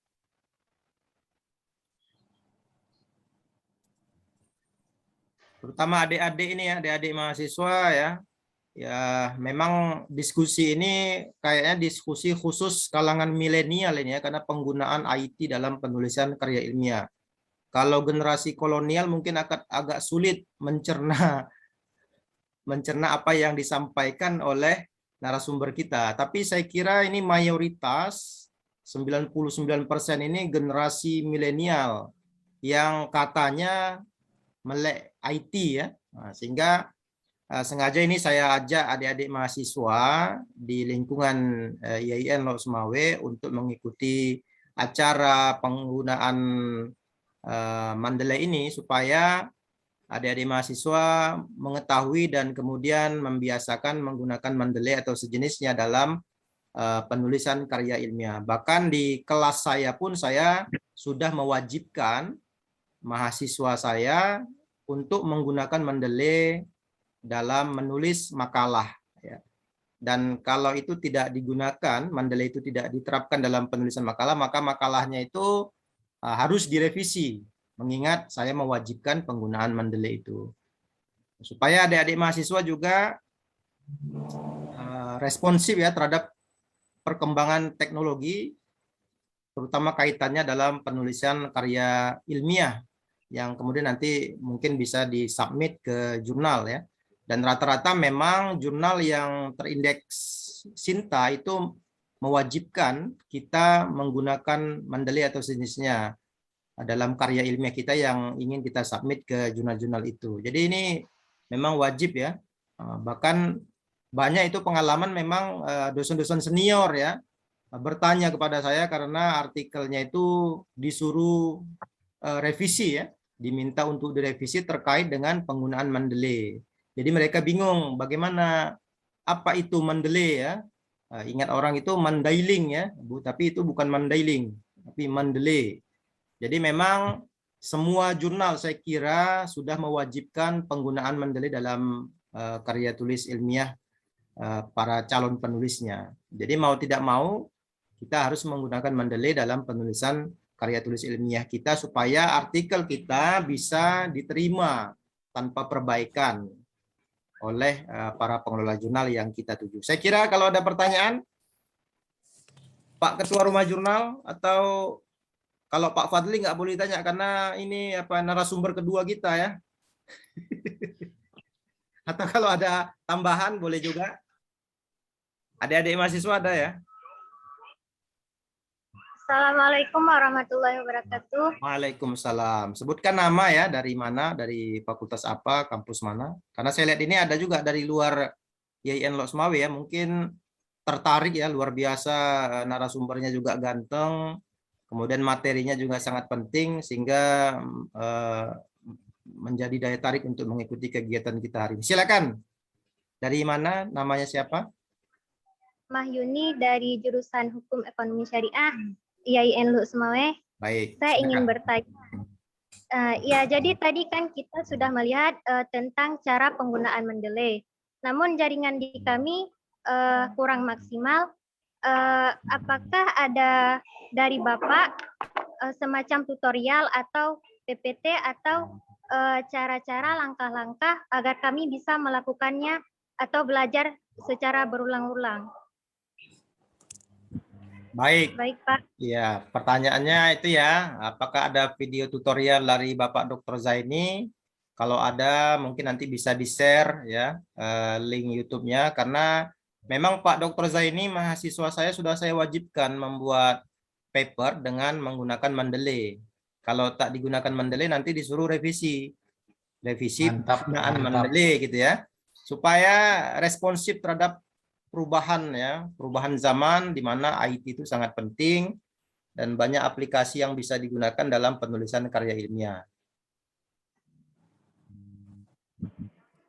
Terutama adik-adik ini ya, adik-adik mahasiswa ya. Ya, memang diskusi ini kayaknya diskusi khusus kalangan milenial ini ya, karena penggunaan IT dalam penulisan karya ilmiah. Kalau generasi kolonial mungkin agak sulit mencerna apa yang disampaikan oleh narasumber kita, tapi saya kira ini mayoritas 99% ini generasi milenial yang katanya melek IT ya. Nah, sehingga sengaja ini saya ajak adik-adik mahasiswa di lingkungan IAIN Lok Sumawe untuk mengikuti acara penggunaan Mendeley ini supaya adik-adik mahasiswa mengetahui dan kemudian membiasakan menggunakan Mendeley atau sejenisnya dalam penulisan karya ilmiah. Bahkan di kelas saya pun saya sudah mewajibkan mahasiswa saya untuk menggunakan Mendeley dalam menulis makalah. Ya. Dan kalau itu tidak digunakan, Mendeley itu tidak diterapkan dalam penulisan makalah, maka makalahnya itu harus direvisi. Mengingat saya mewajibkan penggunaan Mendeley itu. Supaya adik-adik mahasiswa juga responsif ya terhadap perkembangan teknologi, terutama kaitannya dalam penulisan karya ilmiah yang kemudian nanti mungkin bisa disubmit ke jurnal ya. Dan rata-rata memang jurnal yang terindeks Sinta itu mewajibkan kita menggunakan Mendeley atau sejenisnya dalam karya ilmiah kita yang ingin kita submit ke jurnal-jurnal itu. Jadi ini memang wajib ya. Bahkan banyak itu pengalaman memang dosen-dosen senior ya bertanya kepada saya karena artikelnya itu disuruh revisi ya, diminta untuk direvisi terkait dengan penggunaan Mendeley. Jadi mereka bingung bagaimana apa itu Mendeley ya. Ingat orang itu mandailing ya, Bu, tapi itu bukan mandailing, tapi Mendeley. Jadi memang semua jurnal saya kira sudah mewajibkan penggunaan Mendeley dalam karya tulis ilmiah para calon penulisnya. Jadi mau tidak mau kita harus menggunakan Mendeley dalam penulisan karya tulis ilmiah kita supaya artikel kita bisa diterima tanpa perbaikan oleh para pengelola jurnal yang kita tuju. Saya kira kalau ada pertanyaan, Pak Ketua Rumah Jurnal atau kalau Pak Fadli nggak boleh tanya karena ini apa narasumber kedua kita ya. Atau kalau ada tambahan boleh juga. Adik-adik mahasiswa ada ya? Assalamualaikum warahmatullahi wabarakatuh. Waalaikumsalam. Sebutkan nama ya, dari mana, dari fakultas apa, kampus mana. Karena saya lihat ini ada juga dari luar IAIN Lok Sumawe ya, mungkin tertarik ya, luar biasa, narasumbernya juga ganteng, kemudian materinya juga sangat penting, sehingga menjadi daya tarik untuk mengikuti kegiatan kita hari ini. Silakan. Dari mana, namanya siapa? Mahyuni dari jurusan Hukum Ekonomi Syariah IAIN Lok Sumawe. Baik. Saya silakan. ingin bertanya. Ya, jadi tadi kan kita sudah melihat tentang cara penggunaan Mendeley. Namun jaringan di kami kurang maksimal. Apakah ada dari Bapak semacam tutorial atau PPT atau cara-cara langkah-langkah agar kami bisa melakukannya atau belajar secara berulang-ulang? Baik. Baik, Pak. Ya, pertanyaannya itu ya, apakah ada video tutorial dari Bapak Dr. Zaini? Kalau ada, mungkin nanti bisa di-share ya link YouTube-nya, karena memang Pak Dr. Zaini mahasiswa saya sudah saya wajibkan membuat paper dengan menggunakan Mendeley. Kalau tak digunakan Mendeley nanti disuruh revisi penggunaan Mendeley gitu ya, supaya responsif terhadap perubahan ya, perubahan zaman di mana IT itu sangat penting dan banyak aplikasi yang bisa digunakan dalam penulisan karya ilmiah.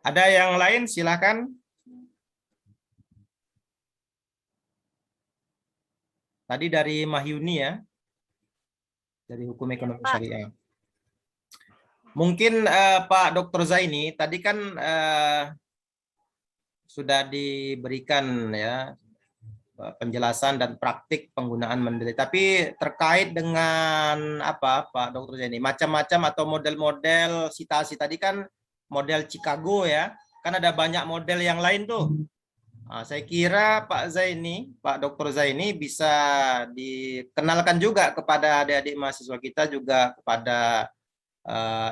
Ada yang lain? Silakan. Tadi dari Mahyuni ya, dari Hukum Ekonomi Syariah. Mungkin Pak Dr. Zaini tadi kan sudah diberikan ya penjelasan dan praktik penggunaan Mendeley. Tapi terkait dengan apa Pak Dr. Zaini, macam-macam atau model-model citasi tadi kan model Chicago ya, kan ada banyak model yang lain tuh. Nah, saya kira Pak Zaini, Pak Dr. Zaini bisa dikenalkan juga kepada adik-adik mahasiswa kita, juga kepada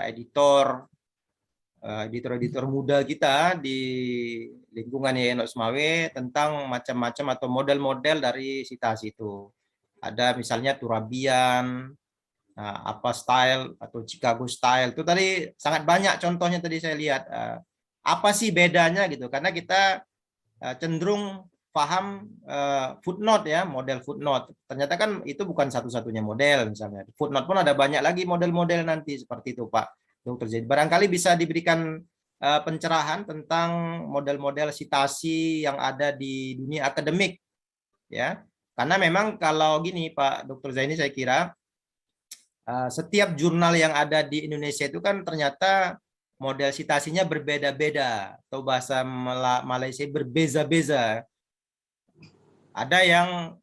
editor-editor muda kita di lingkungan IAIN Lok Sumawe tentang macam-macam atau model-model dari citasi itu. Ada misalnya Turabian, apa style atau Chicago style itu tadi sangat banyak contohnya tadi saya lihat. apa sih bedanya gitu, karena kita cenderung paham footnote ya, model footnote. Ternyata kan itu bukan satu-satunya model misalnya. Footnote pun ada banyak lagi model-model nanti seperti itu Pak Dr. Zaini. Barangkali bisa diberikan pencerahan tentang model-model citasi yang ada di dunia akademik ya. Karena memang kalau gini Pak Dr. Zaini, saya kira setiap jurnal yang ada di Indonesia itu kan ternyata model citasinya berbeda-beda, atau bahasa Malaysia berbeza-beza. Ada yang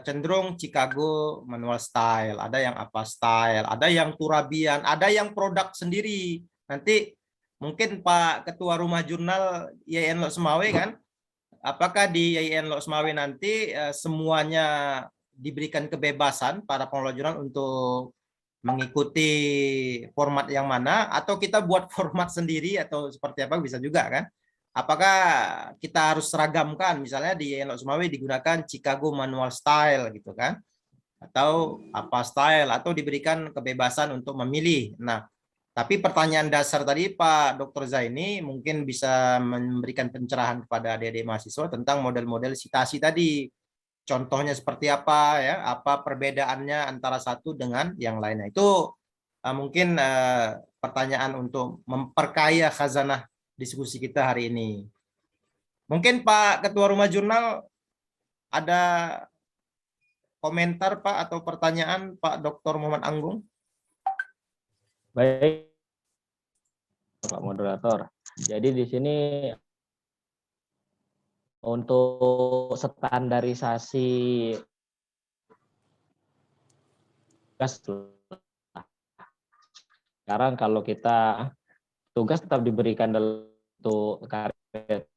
cenderung Chicago manual style, ada yang apa style, ada yang Turabian, ada yang produk sendiri. Nanti mungkin Pak Ketua Rumah Jurnal YIN Lok Semawe kan, apakah di YIN Lok Semawe nanti semuanya diberikan kebebasan para pengelola jurnal untuk mengikuti format yang mana, atau kita buat format sendiri atau seperti apa, bisa juga kan? Apakah kita harus seragamkan, misalnya di YIN Lok Semawe digunakan Chicago manual style gitu kan, atau apa style, atau diberikan kebebasan untuk memilih. Nah, tapi pertanyaan dasar tadi Pak Dr. Zaini mungkin bisa memberikan pencerahan kepada adik-adik mahasiswa tentang model-model citasi tadi. Contohnya seperti apa ya, apa perbedaannya antara satu dengan yang lainnya. Itu mungkin pertanyaan untuk memperkaya khazanah diskusi kita hari ini. Mungkin Pak Ketua Rumah Jurnal ada komentar Pak atau pertanyaan Pak Dr. Muhammad Anggung? Baik, Pak Moderator. Jadi di sini untuk standarisasi tugas, sekarang kalau kita tugas tetap diberikan untuk karya.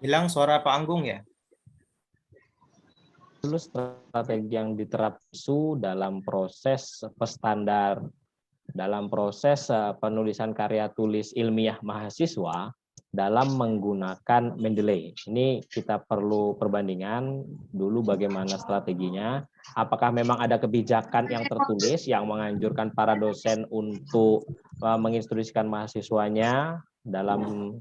Hilang suara Pak Anggung ya? Dulu strategi yang diterapkan dalam proses standar, dalam proses penulisan karya tulis ilmiah mahasiswa dalam menggunakan Mendeley. Ini kita perlu perbandingan dulu bagaimana strateginya. Apakah memang ada kebijakan yang tertulis yang menganjurkan para dosen untuk menginstruksikan mahasiswanya dalam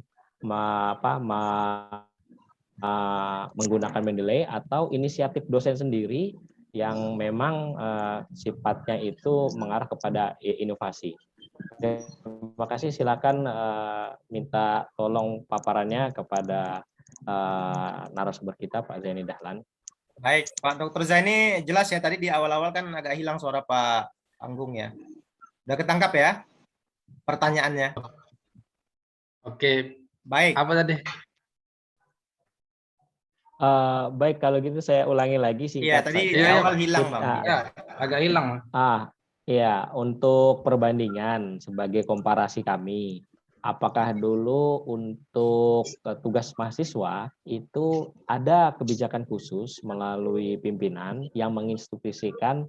menggunakan Mendeley, atau inisiatif dosen sendiri yang memang sifatnya itu mengarah kepada inovasi. Terima kasih, silakan minta tolong paparannya kepada narasumber kita Pak Zaini Dahlan. Baik, Pak Dr. Zaini, jelas ya tadi di awal-awal kan agak hilang suara Pak Anggung ya. Udah ketangkap ya pertanyaannya? Oke. Baik. Apa tadi? Baik, kalau gitu saya ulangi lagi Iya, singkat tadi saja. di awal hilang Bang. Ya, agak hilang. Ya, untuk perbandingan sebagai komparasi kami, apakah dulu untuk tugas mahasiswa itu ada kebijakan khusus melalui pimpinan yang menginstruksikan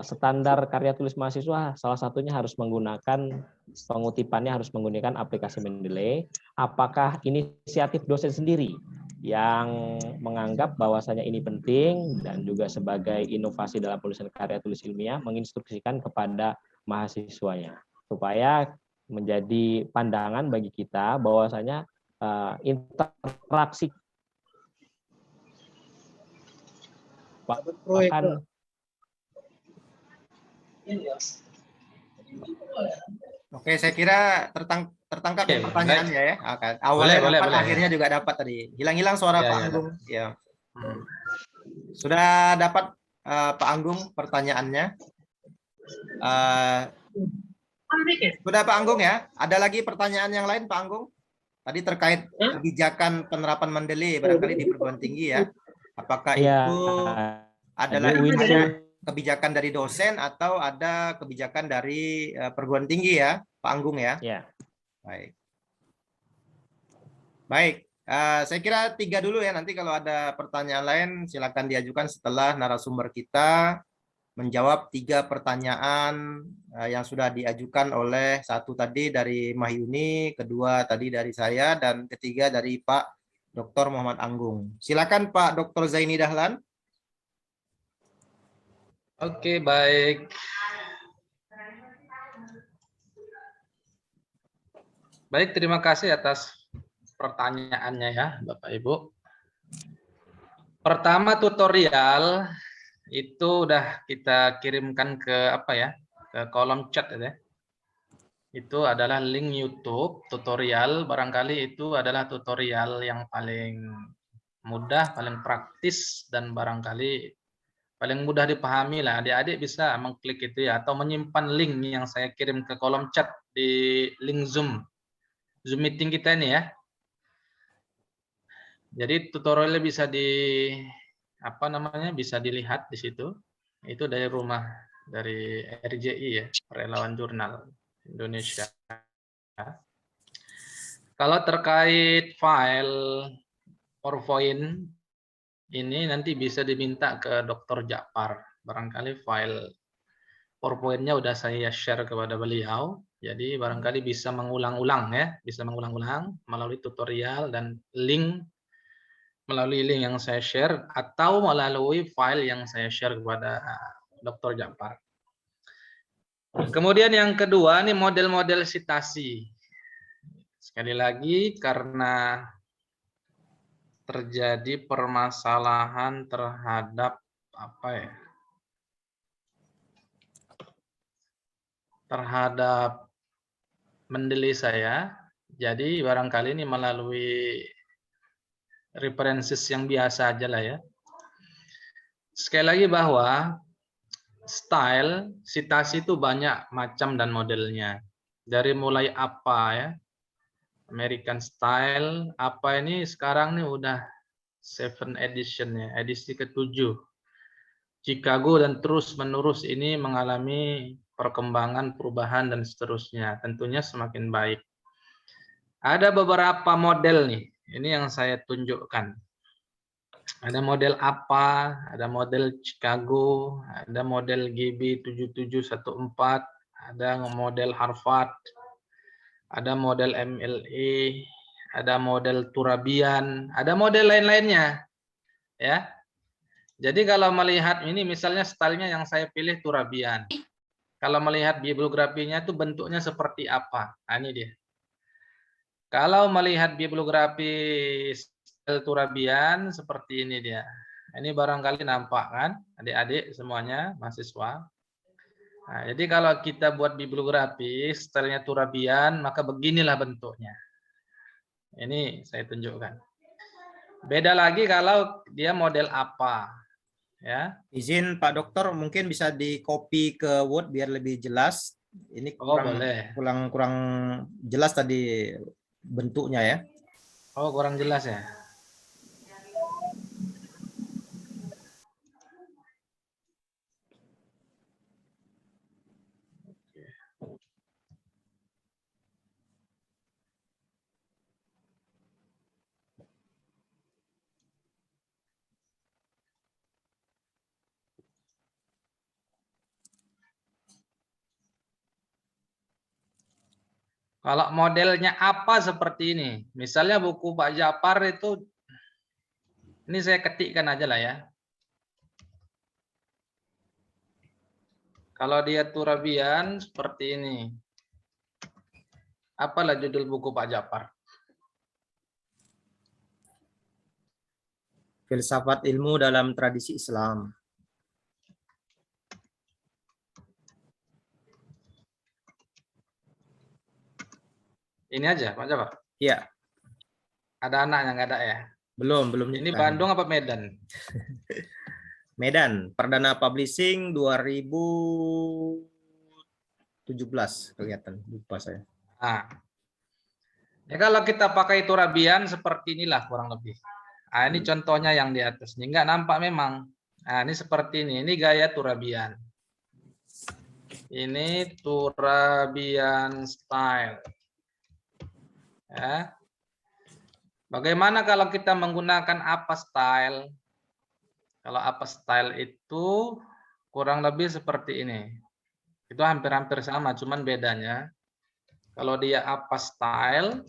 standar karya tulis mahasiswa, salah satunya harus menggunakan, pengutipannya harus menggunakan aplikasi Mendeley. Apakah inisiatif dosen sendiri yang menganggap bahwasanya ini penting dan juga sebagai inovasi dalam penulisan karya tulis ilmiah menginstruksikan kepada mahasiswanya supaya menjadi pandangan bagi kita bahwasanya interaksi bahkan Oke, saya kira tertangkap ya pertanyaannya ya. Awalnya boleh, dapat, akhirnya juga dapat tadi. Hilang-hilang suara Pak Anggung. Ya. Sudah dapat Pak Anggung pertanyaannya. Sudah Pak Anggung ya. Ada lagi pertanyaan yang lain Pak Anggung? Tadi terkait kebijakan penerapan Mendeley barangkali di perguruan tinggi ya. Apakah itu adalah kebijakan dari dosen atau ada kebijakan dari perguruan tinggi ya, Pak Anggung ya? Ya. Baik. Baik, saya kira 3 dulu ya. Nanti kalau ada pertanyaan lain silakan diajukan setelah narasumber kita menjawab 3 pertanyaan yang sudah diajukan oleh satu tadi dari Mahyuni, kedua tadi dari saya, dan ketiga dari Pak Dr. Muhammad Anggung. Silakan Pak Dr. Zaini Dahlan. Oke, baik. Baik, terima kasih atas pertanyaannya ya, Bapak Ibu. Pertama, tutorial itu udah kita kirimkan ke apa ya? Ke kolom chat ya. Itu adalah link YouTube tutorial, barangkali itu adalah tutorial yang paling mudah, paling praktis, dan barangkali paling mudah dipahami lah. Adik-adik bisa mengklik itu ya, atau menyimpan link yang saya kirim ke kolom chat di link Zoom meeting kita ini ya. Jadi tutorialnya bisa bisa dilihat di situ. Itu dari rumah, dari RJI ya, Relawan Jurnal Indonesia. Kalau terkait file PowerPoint ini nanti bisa diminta ke Dr. Ja'far. Barangkali file PowerPoint-nya udah saya share kepada beliau. Jadi barangkali bisa mengulang-ulang ya, bisa mengulang-ulang melalui tutorial dan link, melalui link yang saya share atau melalui file yang saya share kepada Dr. Ja'far. Kemudian yang kedua nih model-model sitasi. Sekali lagi karena terjadi permasalahan terhadap apa ya? Terhadap Mendeley saya. Jadi barangkali ini melalui references yang biasa aja lah ya. Sekali lagi bahwa style sitasi itu banyak macam dan modelnya. Dari mulai apa ya? American style apa ini sekarang nih udah 7 edition ya, edisi ke-7. Chicago dan terus menerus ini mengalami perkembangan, perubahan dan seterusnya. Tentunya semakin baik. Ada beberapa model nih. Ini yang saya tunjukkan. Ada model apa, ada model Chicago, ada model GB 7714, ada model Harvard, ada model MLA, ada model Turabian, ada model lain-lainnya. Ya. Jadi kalau melihat ini misalnya stylenya yang saya pilih Turabian. Kalau melihat bibliografinya itu bentuknya seperti apa? Nah, ini dia. Kalau melihat bibliografi style Turabian seperti ini dia. Ini barangkali nampak kan, adik-adik semuanya, mahasiswa. Nah, jadi kalau kita buat bibliografi stylenya Turabian, maka beginilah bentuknya. Ini saya tunjukkan. Beda lagi kalau dia model apa. Ya. Izin Pak Dokter, mungkin bisa di-copy ke Word biar lebih jelas. Ini kurang jelas tadi bentuknya ya. Oh, kurang jelas ya. Kalau modelnya apa seperti ini, misalnya buku Pak Ja'far itu, ini saya ketikkan aja lah ya. Kalau dia Turabian seperti ini. Apalah judul buku Pak Ja'far? Filsafat ilmu dalam tradisi Islam. Ini aja, Pak Ja'far? Iya. Ada anaknya nggak ada ya? Belum. Ini Bandung apa Medan? Medan, Perdana Publishing 2017 kelihatan, lupa saya. Nah, ya kalau kita pakai Turabian seperti inilah kurang lebih. Nah, ini contohnya yang di atas. Ini nggak nampak memang. Nah, ini seperti ini gaya Turabian. Ini Turabian style. Ya. Bagaimana kalau kita menggunakan apa style? Kalau apa style itu kurang lebih seperti ini. Itu hampir-hampir sama, cuman bedanya kalau dia apa style,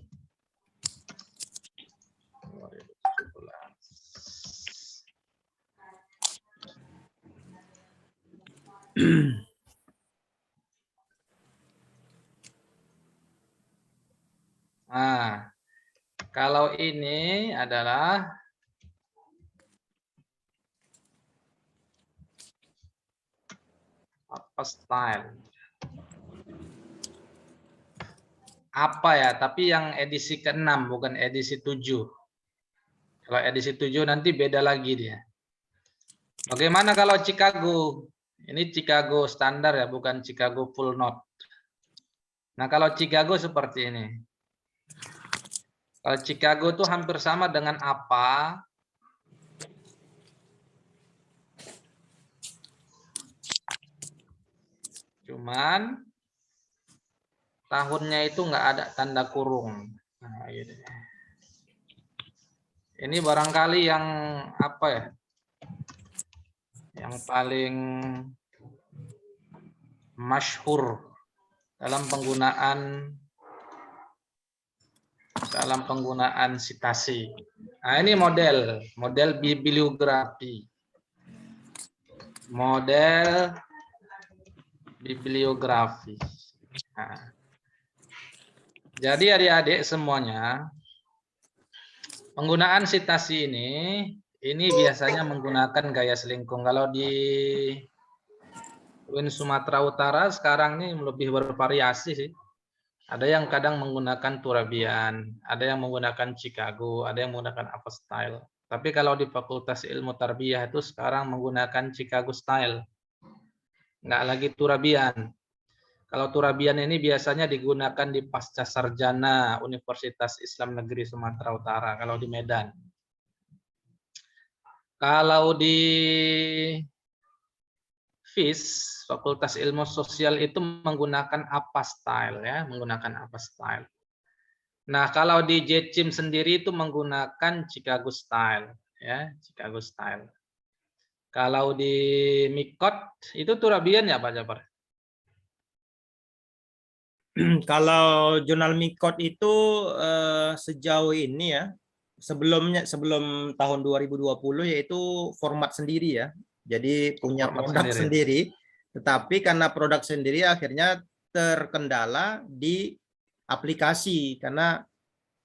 Nah, kalau ini adalah apa style? Apa ya? Tapi yang edisi ke-6 bukan edisi 7. Kalau edisi 7 nanti beda lagi dia. Bagaimana kalau Chicago? Ini Chicago standar ya, bukan Chicago full note. Nah, kalau Chicago seperti ini. Kalau Chicago itu hampir sama dengan apa? Cuman tahunnya itu nggak ada tanda kurung. Nah, gitu. Ini barangkali yang apa ya? Yang paling masyhur dalam penggunaan sitasi. Nah, ini model bibliografi. Model bibliografi. Nah, jadi adik-adik semuanya, penggunaan sitasi ini biasanya menggunakan gaya selingkung. Kalau di Sumatera Utara sekarang ini lebih bervariasi sih. Ada yang kadang menggunakan Turabian, ada yang menggunakan Chicago, ada yang menggunakan apa style. Tapi kalau di Fakultas Ilmu Tarbiyah itu sekarang menggunakan Chicago style. Nggak lagi Turabian. Kalau Turabian ini biasanya digunakan di pasca sarjana Universitas Islam Negeri Sumatera Utara, kalau di Medan. Kalau di FIS, Fakultas Ilmu Sosial itu menggunakan apa style ya, menggunakan apa style. Nah, kalau di JCIM sendiri itu menggunakan Chicago style ya, Chicago style. Kalau di Mikot itu Turabian ya Pak Jafar? Kalau jurnal Mikot itu sejauh ini ya, sebelum tahun 2020 yaitu format sendiri ya. Jadi punya produk sendiri. Tetapi karena produk sendiri akhirnya terkendala di aplikasi karena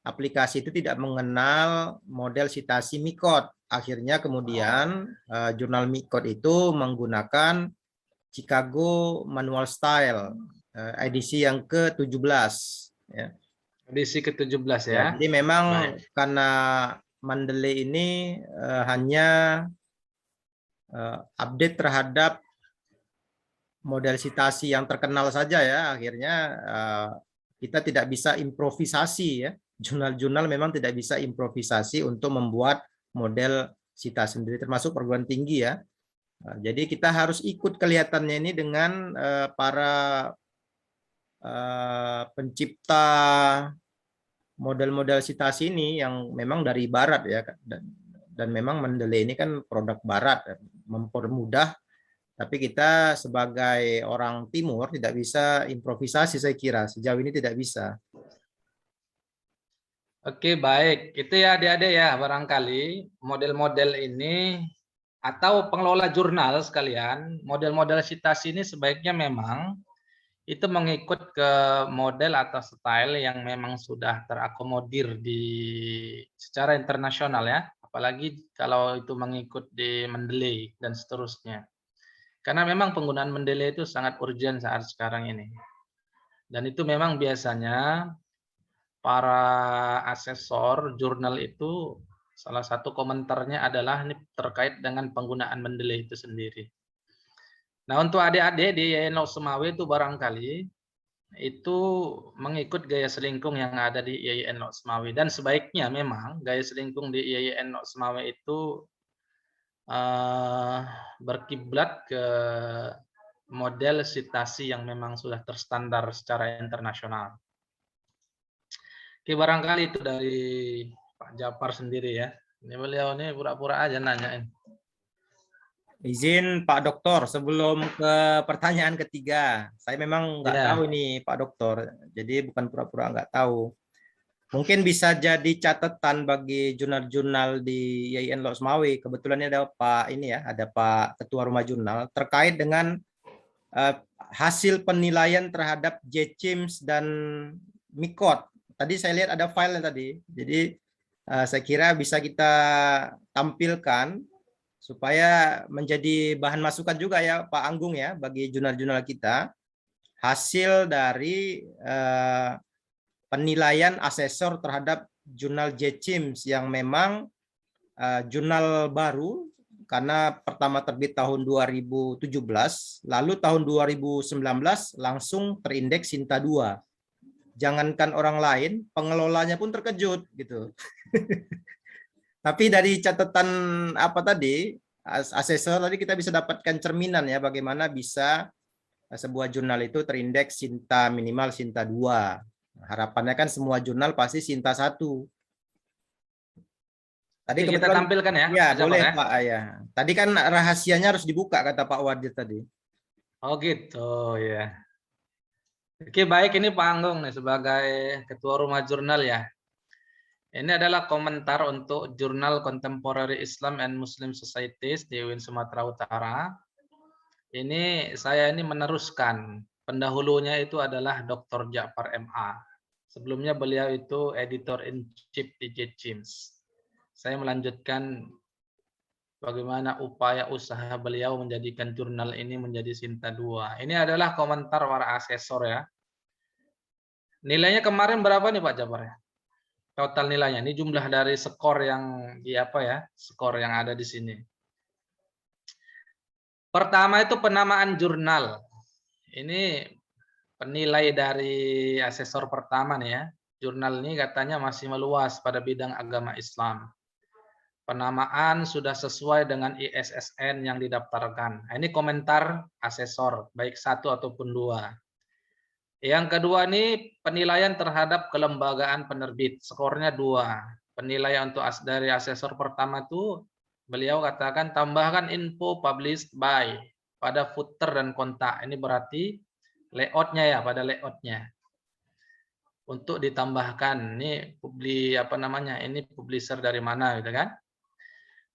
aplikasi itu tidak mengenal model sitasi Mikot. Akhirnya kemudian jurnal Mikot itu menggunakan Chicago Manual Style. Edisi yang ke-17 ya. Edisi ke-17 ya. Jadi memang karena Mendeley ini hanya update terhadap model sitasi yang terkenal saja ya, akhirnya kita tidak bisa improvisasi ya. Jurnal-jurnal memang tidak bisa improvisasi untuk membuat model sitasi sendiri termasuk perguruan tinggi ya. Jadi kita harus ikut kelihatannya ini dengan para pencipta model-model sitasi ini yang memang dari barat ya, dan memang Mendeley ini kan produk barat, mempermudah, tapi kita sebagai orang timur tidak bisa improvisasi, saya kira sejauh ini tidak bisa. Oke, baik, itu ya adik-adik ya, barangkali model-model ini atau pengelola jurnal sekalian, model-model sitasi ini sebaiknya memang itu mengikut ke model atau style yang memang sudah terakomodir secara internasional ya, apalagi kalau itu mengikut di Mendeley dan seterusnya. Karena memang penggunaan Mendeley itu sangat urgent saat sekarang ini. Dan itu memang biasanya para asesor jurnal itu salah satu komentarnya adalah ini terkait dengan penggunaan Mendeley itu sendiri. Nah, untuk adik-adik di YIN Lok-Sumawi itu barangkali itu mengikut gaya selingkung yang ada di YIN Lok-Sumawi, dan sebaiknya memang gaya selingkung di YIN Lok-Sumawi itu berkiblat ke model sitasi yang memang sudah terstandar secara internasional. Oke, barangkali itu dari Pak Jafar sendiri ya. Ini beliau ini pura-pura aja nanyain. Izin Pak Doktor, sebelum ke pertanyaan ketiga, saya memang nggak tahu ini Pak Doktor, jadi bukan pura-pura nggak tahu. Mungkin bisa jadi catatan bagi jurnal-jurnal di YIN Lok-Sumawi. Kebetulan ada Pak ini ya, ada Pak Ketua Rumah Jurnal terkait dengan hasil penilaian terhadap JCIMS dan MIKOT. Tadi saya lihat ada file tadi. Jadi saya kira bisa kita tampilkan supaya menjadi bahan masukan juga ya Pak Anggung ya bagi jurnal-jurnal kita. Hasil dari penilaian asesor terhadap jurnal JCIMS yang memang jurnal baru karena pertama terbit tahun 2017, lalu tahun 2019 langsung terindeks Sinta 2. Jangankan orang lain, pengelolanya pun terkejut gitu. Tapi dari catatan apa tadi, asesor tadi kita bisa dapatkan cerminan ya bagaimana bisa sebuah jurnal itu terindeks Sinta minimal Sinta 2. Harapannya kan semua jurnal pasti Sinta 1. Tadi kita tampilkan ya. Ya, boleh ya? Pak ya. Tadi kan rahasianya harus dibuka kata Pak Wadir tadi. Oh gitu ya. Oke, baik, ini Pak Anggung nih sebagai Ketua Rumah Jurnal ya. Ini adalah komentar untuk Jurnal Contemporary Islam and Muslim Societies di UIN Sumatera Utara. Ini saya meneruskan. Pendahulunya itu adalah Dr. Ja'far MA. Sebelumnya beliau itu Editor in Chief di JCIMS. Saya melanjutkan bagaimana upaya usaha beliau menjadikan jurnal ini menjadi Sinta 2. Ini adalah komentar para asesor ya. Nilainya kemarin berapa nih Pak Jabar ya? Total nilainya. Ini jumlah dari skor yang di apa ya? Skor yang ada di sini. Pertama itu penamaan jurnal. Ini penilai dari asesor pertama nih ya. Jurnal ini katanya masih meluas pada bidang agama Islam. Penamaan sudah sesuai dengan ISSN yang didaftarkan. Ini komentar asesor, baik 1 ataupun 2. Yang kedua ini penilaian terhadap kelembagaan penerbit, skornya 2. Penilaian untuk dari asesor pertama itu beliau katakan tambahkan info published by pada footer dan kontak. Ini berarti layoutnya ya, pada layoutnya. Untuk ditambahkan ini ini publisher dari mana gitu kan?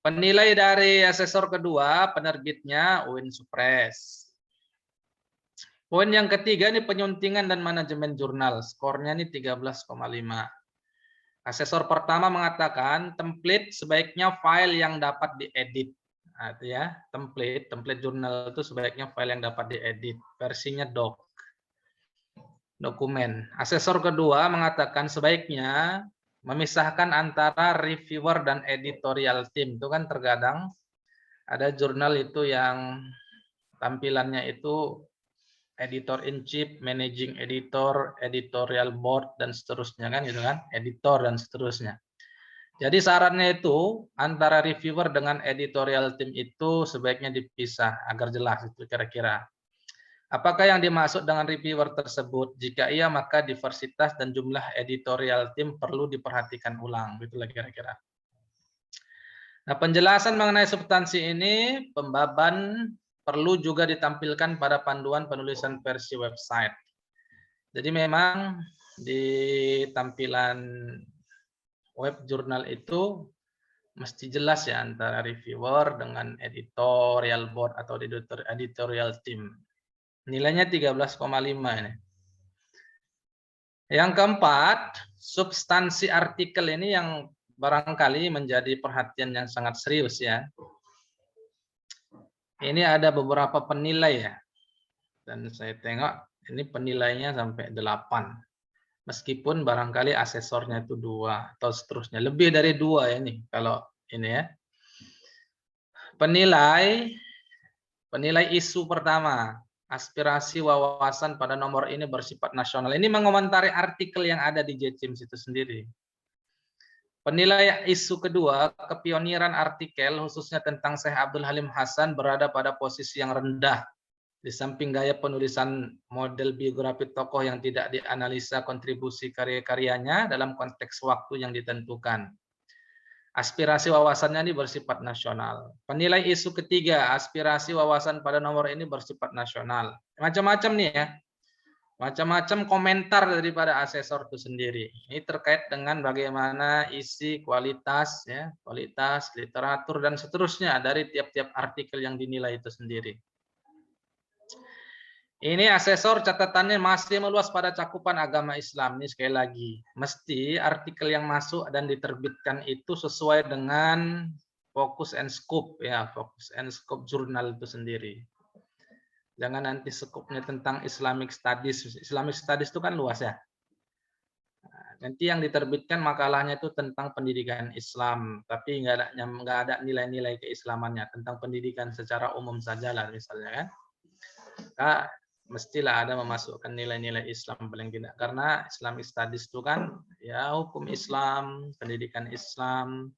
Penilai dari asesor kedua, penerbitnya UIN Supres. Poin yang ketiga ini penyuntingan dan manajemen jurnal. Skornya ini 13,5. Asesor pertama mengatakan template sebaiknya file yang dapat diedit. Nah, itu ya, template jurnal itu sebaiknya file yang dapat diedit. Versinya dokumen. Asesor kedua mengatakan sebaiknya memisahkan antara reviewer dan editorial team. Itu kan terkadang ada jurnal itu yang tampilannya itu editor in chief, managing editor, editorial board dan seterusnya kan gitu kan, editor dan seterusnya. Jadi sarannya itu antara reviewer dengan editorial team itu sebaiknya dipisah agar jelas itu kira-kira. Apakah yang dimaksud dengan reviewer tersebut? Jika iya, maka diversitas dan jumlah editorial team perlu diperhatikan ulang. Itulah kira-kira. Nah, penjelasan mengenai substansi ini, pembaban perlu juga ditampilkan pada panduan penulisan versi website. Jadi memang di tampilan web jurnal itu mesti jelas ya antara reviewer dengan editorial board atau editorial team. Nilainya 13,5 ini. Yang keempat, substansi artikel ini yang barangkali menjadi perhatian yang sangat serius ya. Ini ada beberapa penilai ya. Dan saya tengok ini penilainya sampai 8. Meskipun barangkali asesornya itu 2 atau seterusnya. Lebih dari 2 ya ini kalau ini ya. Penilai isu pertama. Aspirasi wawasan pada nomor ini bersifat nasional. Ini mengomentari artikel yang ada di JCIMS itu sendiri. Penilai isu kedua, kepioniran artikel khususnya tentang Syekh Abdul Halim Hasan berada pada posisi yang rendah. Di samping gaya penulisan model biografi tokoh yang tidak dianalisa kontribusi karya-karyanya dalam konteks waktu yang ditentukan. Aspirasi wawasannya ini bersifat nasional. Penilai isu ketiga, aspirasi wawasan pada nomor ini bersifat nasional. Macam-macam nih ya. Macam-macam komentar daripada asesor itu sendiri. Ini terkait dengan bagaimana isi, kualitas, ya, kualitas, literatur, dan seterusnya dari tiap-tiap artikel yang dinilai itu sendiri. Ini asesor catatannya masih meluas pada cakupan agama Islam. Ini sekali lagi, mesti artikel yang masuk dan diterbitkan itu sesuai dengan fokus and scope ya, fokus and scope jurnal itu sendiri. Jangan nanti skopnya tentang Islamic Studies. Islamic Studies itu kan luas ya. Nanti yang diterbitkan makalahnya itu tentang pendidikan Islam, tapi nggak ada nilai-nilai keislamannya, tentang pendidikan secara umum saja lah misalnya kan. Nah, mestilah ada memasukkan nilai-nilai Islam paling tidak, karena Islamic Studies itu kan ya hukum Islam, pendidikan Islam,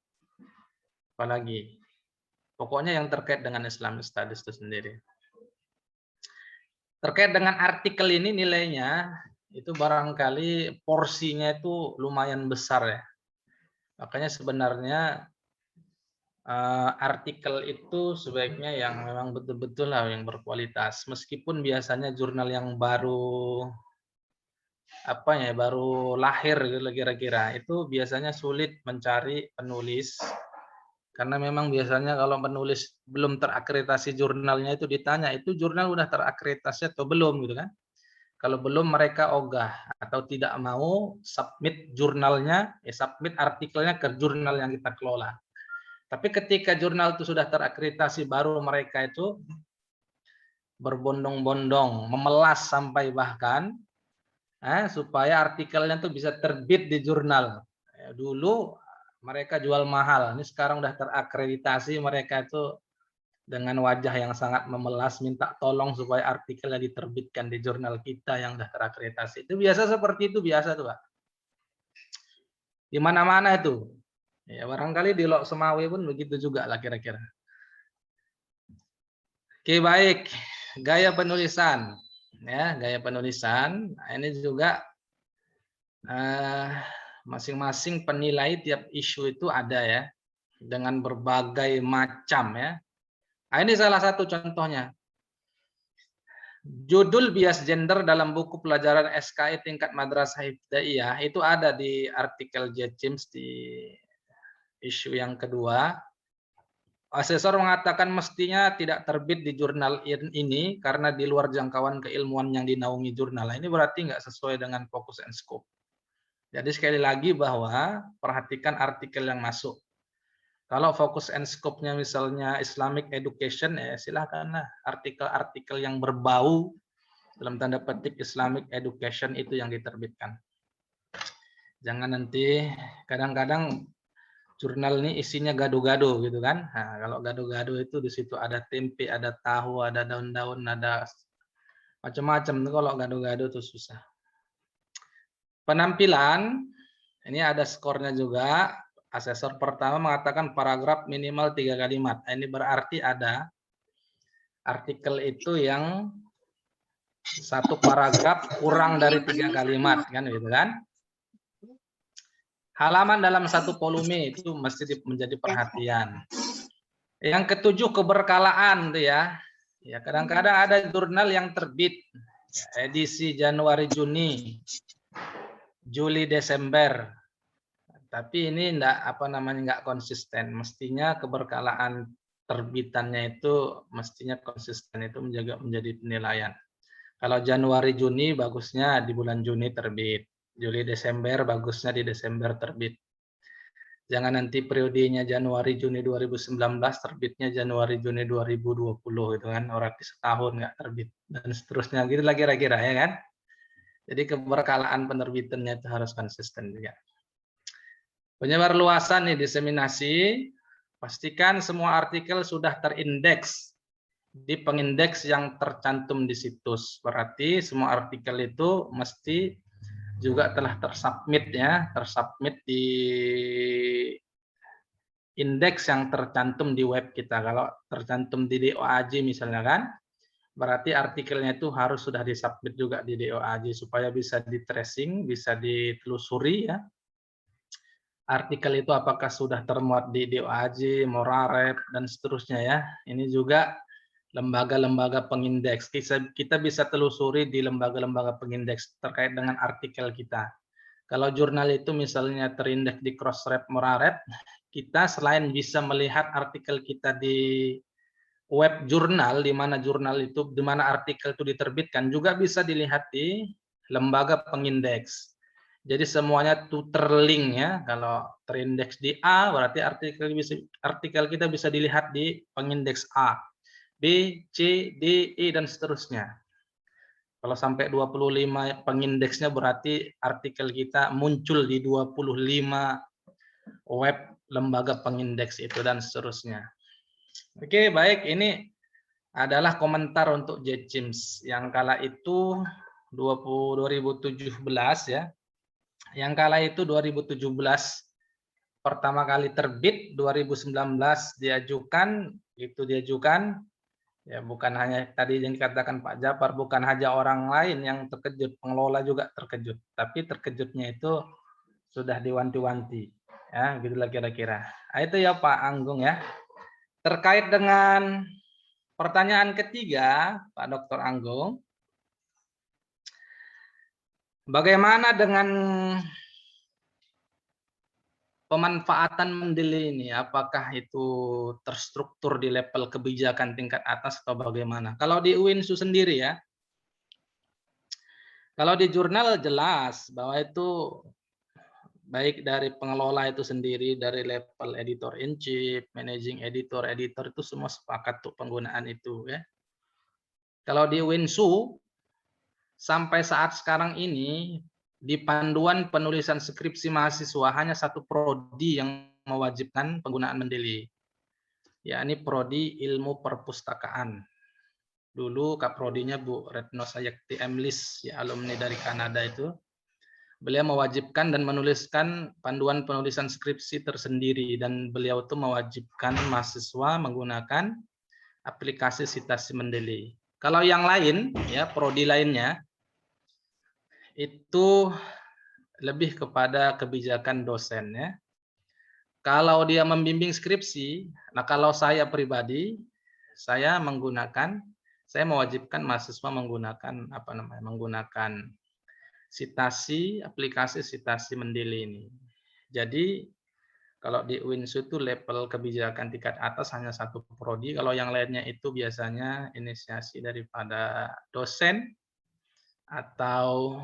apalagi pokoknya yang terkait dengan Islamic Studies itu sendiri. Terkait dengan artikel ini nilainya itu barangkali porsinya itu lumayan besar ya. Makanya sebenarnya artikel itu sebaiknya yang memang betul-betul lah yang berkualitas. Meskipun biasanya jurnal yang baru baru lahir gitu kira-kira itu biasanya sulit mencari penulis, karena memang biasanya kalau penulis belum terakreditasi jurnalnya itu ditanya itu jurnal udah terakreditasi atau belum gitu kan. Kalau belum mereka ogah atau tidak mau submit jurnalnya, submit artikelnya ke jurnal yang kita kelola. Tapi ketika jurnal itu sudah terakreditasi, baru mereka itu berbondong-bondong, memelas sampai bahkan supaya artikelnya itu bisa terbit di jurnal. Dulu mereka jual mahal, ini sekarang udah terakreditasi, mereka itu dengan wajah yang sangat memelas minta tolong supaya artikelnya diterbitkan di jurnal kita yang sudah terakreditasi. Itu biasa seperti itu, biasa tuh Pak. Di mana-mana itu. Ya, barangkali di Lok Semawe pun begitu juga lah kira-kira. Oke, baik. Gaya penulisan. Ya, gaya penulisan. Ini juga masing-masing penilai tiap isu itu ada ya. Dengan berbagai macam ya. Nah, ini salah satu contohnya. Judul bias gender dalam buku pelajaran SKI tingkat madrasah ibtidaiyah itu ada di artikel James di isu yang kedua. Asesor mengatakan mestinya tidak terbit di jurnal ini karena di luar jangkauan keilmuan yang dinaungi jurnal. Ini berarti nggak sesuai dengan fokus and scope. Jadi sekali lagi bahwa perhatikan artikel yang masuk. Kalau fokus and scope-nya misalnya Islamic education, ya silakanlah artikel-artikel yang berbau dalam tanda petik Islamic education itu yang diterbitkan. Jangan nanti kadang-kadang jurnal ini isinya gado-gado gitu kan. Nah, kalau gado-gado itu di situ ada tempe, ada tahu, ada daun-daun, ada macam-macam. Kalau gado-gado itu susah. Penampilan, ini ada skornya juga. Asesor pertama mengatakan paragraf minimal 3 kalimat. Ini berarti ada artikel itu yang satu paragraf kurang dari 3 kalimat kan gitu kan. Halaman dalam satu volume itu mesti menjadi perhatian. Yang ketujuh keberkalaan tuh ya. Ya kadang-kadang ada jurnal yang terbit edisi Januari Juni, Juli Desember. Tapi ini enggak konsisten. Mestinya keberkalaan terbitannya itu mestinya konsisten, itu menjadi penilaian. Kalau Januari Juni bagusnya di bulan Juni terbit. Juli Desember bagusnya di Desember terbit. Jangan nanti periodenya Januari Juni 2019 terbitnya Januari Juni 2020 gitu kan, orang setahun nggak terbit dan seterusnya gitu lah kira-kira ya kan. Jadi keberkalaan penerbitannya itu harus konsisten juga. Penyebar luasan nih diseminasi, pastikan semua artikel sudah terindeks di pengindeks yang tercantum di situs. Berarti semua artikel itu mesti juga telah tersubmit ya, tersubmit di indeks yang tercantum di web kita. Kalau tercantum di DOAJ misalnya kan, berarti artikelnya itu harus sudah disubmit juga di DOAJ supaya bisa di tracing, bisa ditelusuri ya. Artikel itu apakah sudah termuat di DOAJ, Morarep dan seterusnya ya. Ini juga lembaga-lembaga pengindeks. Kita bisa telusuri di lembaga-lembaga pengindeks terkait dengan artikel kita. Kalau jurnal itu misalnya terindeks di Crossref, Morarep, kita selain bisa melihat artikel kita di web jurnal, di mana jurnal itu, di mana artikel itu diterbitkan, juga bisa dilihat di lembaga pengindeks. Jadi semuanya itu terlink ya. Kalau terindeks di A, berarti artikel kita bisa dilihat di pengindeks A, B, C, D, E, dan seterusnya. Kalau sampai 25 pengindeksnya, berarti artikel kita muncul di 25 web lembaga pengindeks itu, dan seterusnya. Oke, baik. Ini adalah komentar untuk JCIMS yang kala itu 2017 ya. Yang kala itu 2017 pertama kali terbit, 2019 diajukan, ya, bukan hanya tadi yang dikatakan Pak Japar, bukan hanya orang lain yang terkejut, pengelola juga terkejut, tapi terkejutnya itu sudah diwanti-wanti, ya, gitulah kira-kira. Nah, itu ya Pak Anggung ya. Terkait dengan pertanyaan ketiga, Pak Dr. Anggung, bagaimana dengan pemanfaatan Mendeley ini? Apakah itu terstruktur di level kebijakan tingkat atas atau bagaimana? Kalau di UINSU sendiri ya, kalau di jurnal jelas bahwa itu baik dari pengelola itu sendiri, dari level editor in chief, managing editor itu semua sepakat untuk penggunaan itu ya. Kalau di UINSU sampai saat sekarang ini di panduan penulisan skripsi mahasiswa hanya satu prodi yang mewajibkan penggunaan Mendeley, yakni prodi ilmu perpustakaan. Dulu kaprodinya Bu Retno Sayakti Emlis, ya, alumni dari Kanada itu. Beliau mewajibkan dan menuliskan panduan penulisan skripsi tersendiri, dan beliau itu mewajibkan mahasiswa menggunakan aplikasi Citasi Mendeley. Kalau yang lain, ya prodi lainnya, itu lebih kepada kebijakan dosen ya. Kalau dia membimbing skripsi, nah kalau saya pribadi, saya mewajibkan mahasiswa menggunakan menggunakan aplikasi Citasi Mendeley ini. Jadi kalau di UINSU itu level kebijakan tingkat atas hanya satu prodi, kalau yang lainnya itu biasanya inisiasi daripada dosen atau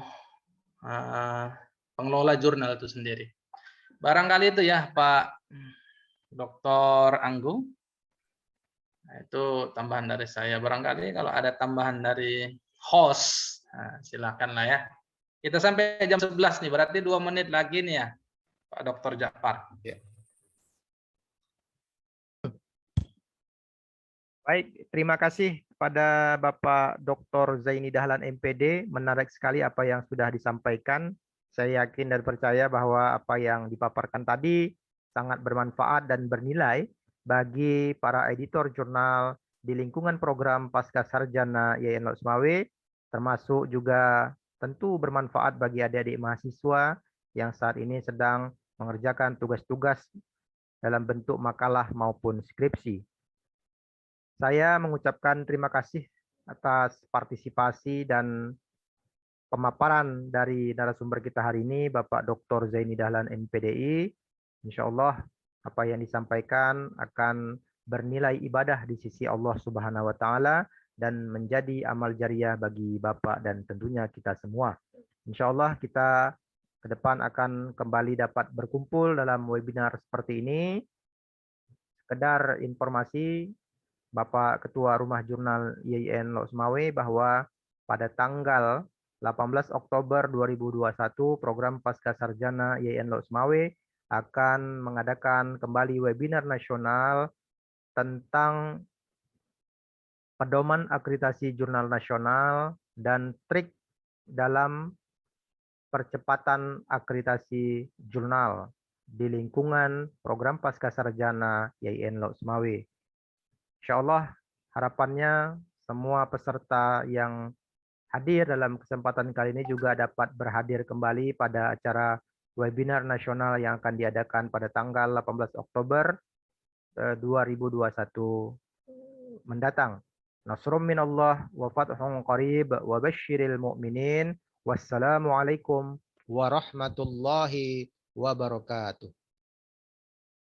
pengelola jurnal itu sendiri. Barangkali itu ya Pak Dr. Anggung. Nah, itu tambahan dari saya. Barangkali kalau ada tambahan dari host, silakanlah ya. Kita sampai jam 11 nih, berarti 2 menit lagi nih ya, Pak Dr. Japar. Ya. Baik, terima kasih kepada Bapak Dr. Zaini Dahlan MPD. Menarik sekali apa yang sudah disampaikan. Saya yakin dan percaya bahwa apa yang dipaparkan tadi sangat bermanfaat dan bernilai bagi para editor jurnal di lingkungan program Pasca Sarjana YIN Loksmawe, termasuk juga tentu bermanfaat bagi adik-adik mahasiswa yang saat ini sedang mengerjakan tugas-tugas dalam bentuk makalah maupun skripsi. Saya mengucapkan terima kasih atas partisipasi dan pemaparan dari narasumber kita hari ini, Bapak Dr. Zaini Dahlan MPDI. Insya Allah apa yang disampaikan akan bernilai ibadah di sisi Allah Subhanahu wa Ta'ala dan menjadi amal jariah bagi Bapak dan tentunya kita semua. Insya Allah kita ke depan akan kembali dapat berkumpul dalam webinar seperti ini. Sekedar informasi, Bapak Ketua Rumah Jurnal YIN Loksmawe bahwa pada tanggal 18 Oktober 2021 program Pasca Sarjana YIN Loksmawe akan mengadakan kembali webinar nasional tentang pedoman akreditasi jurnal nasional dan trik dalam percepatan akreditasi jurnal di lingkungan program Pasca Sarjana YIN Loksmawe. Insyaallah harapannya semua peserta yang hadir dalam kesempatan kali ini juga dapat berhadir kembali pada acara webinar nasional yang akan diadakan pada tanggal 18 Oktober 2021 mendatang. Nasrum minallah wa fathun qarib wa basyiril mu'minin. Wassalamualaikum warahmatullahi wabarakatuh.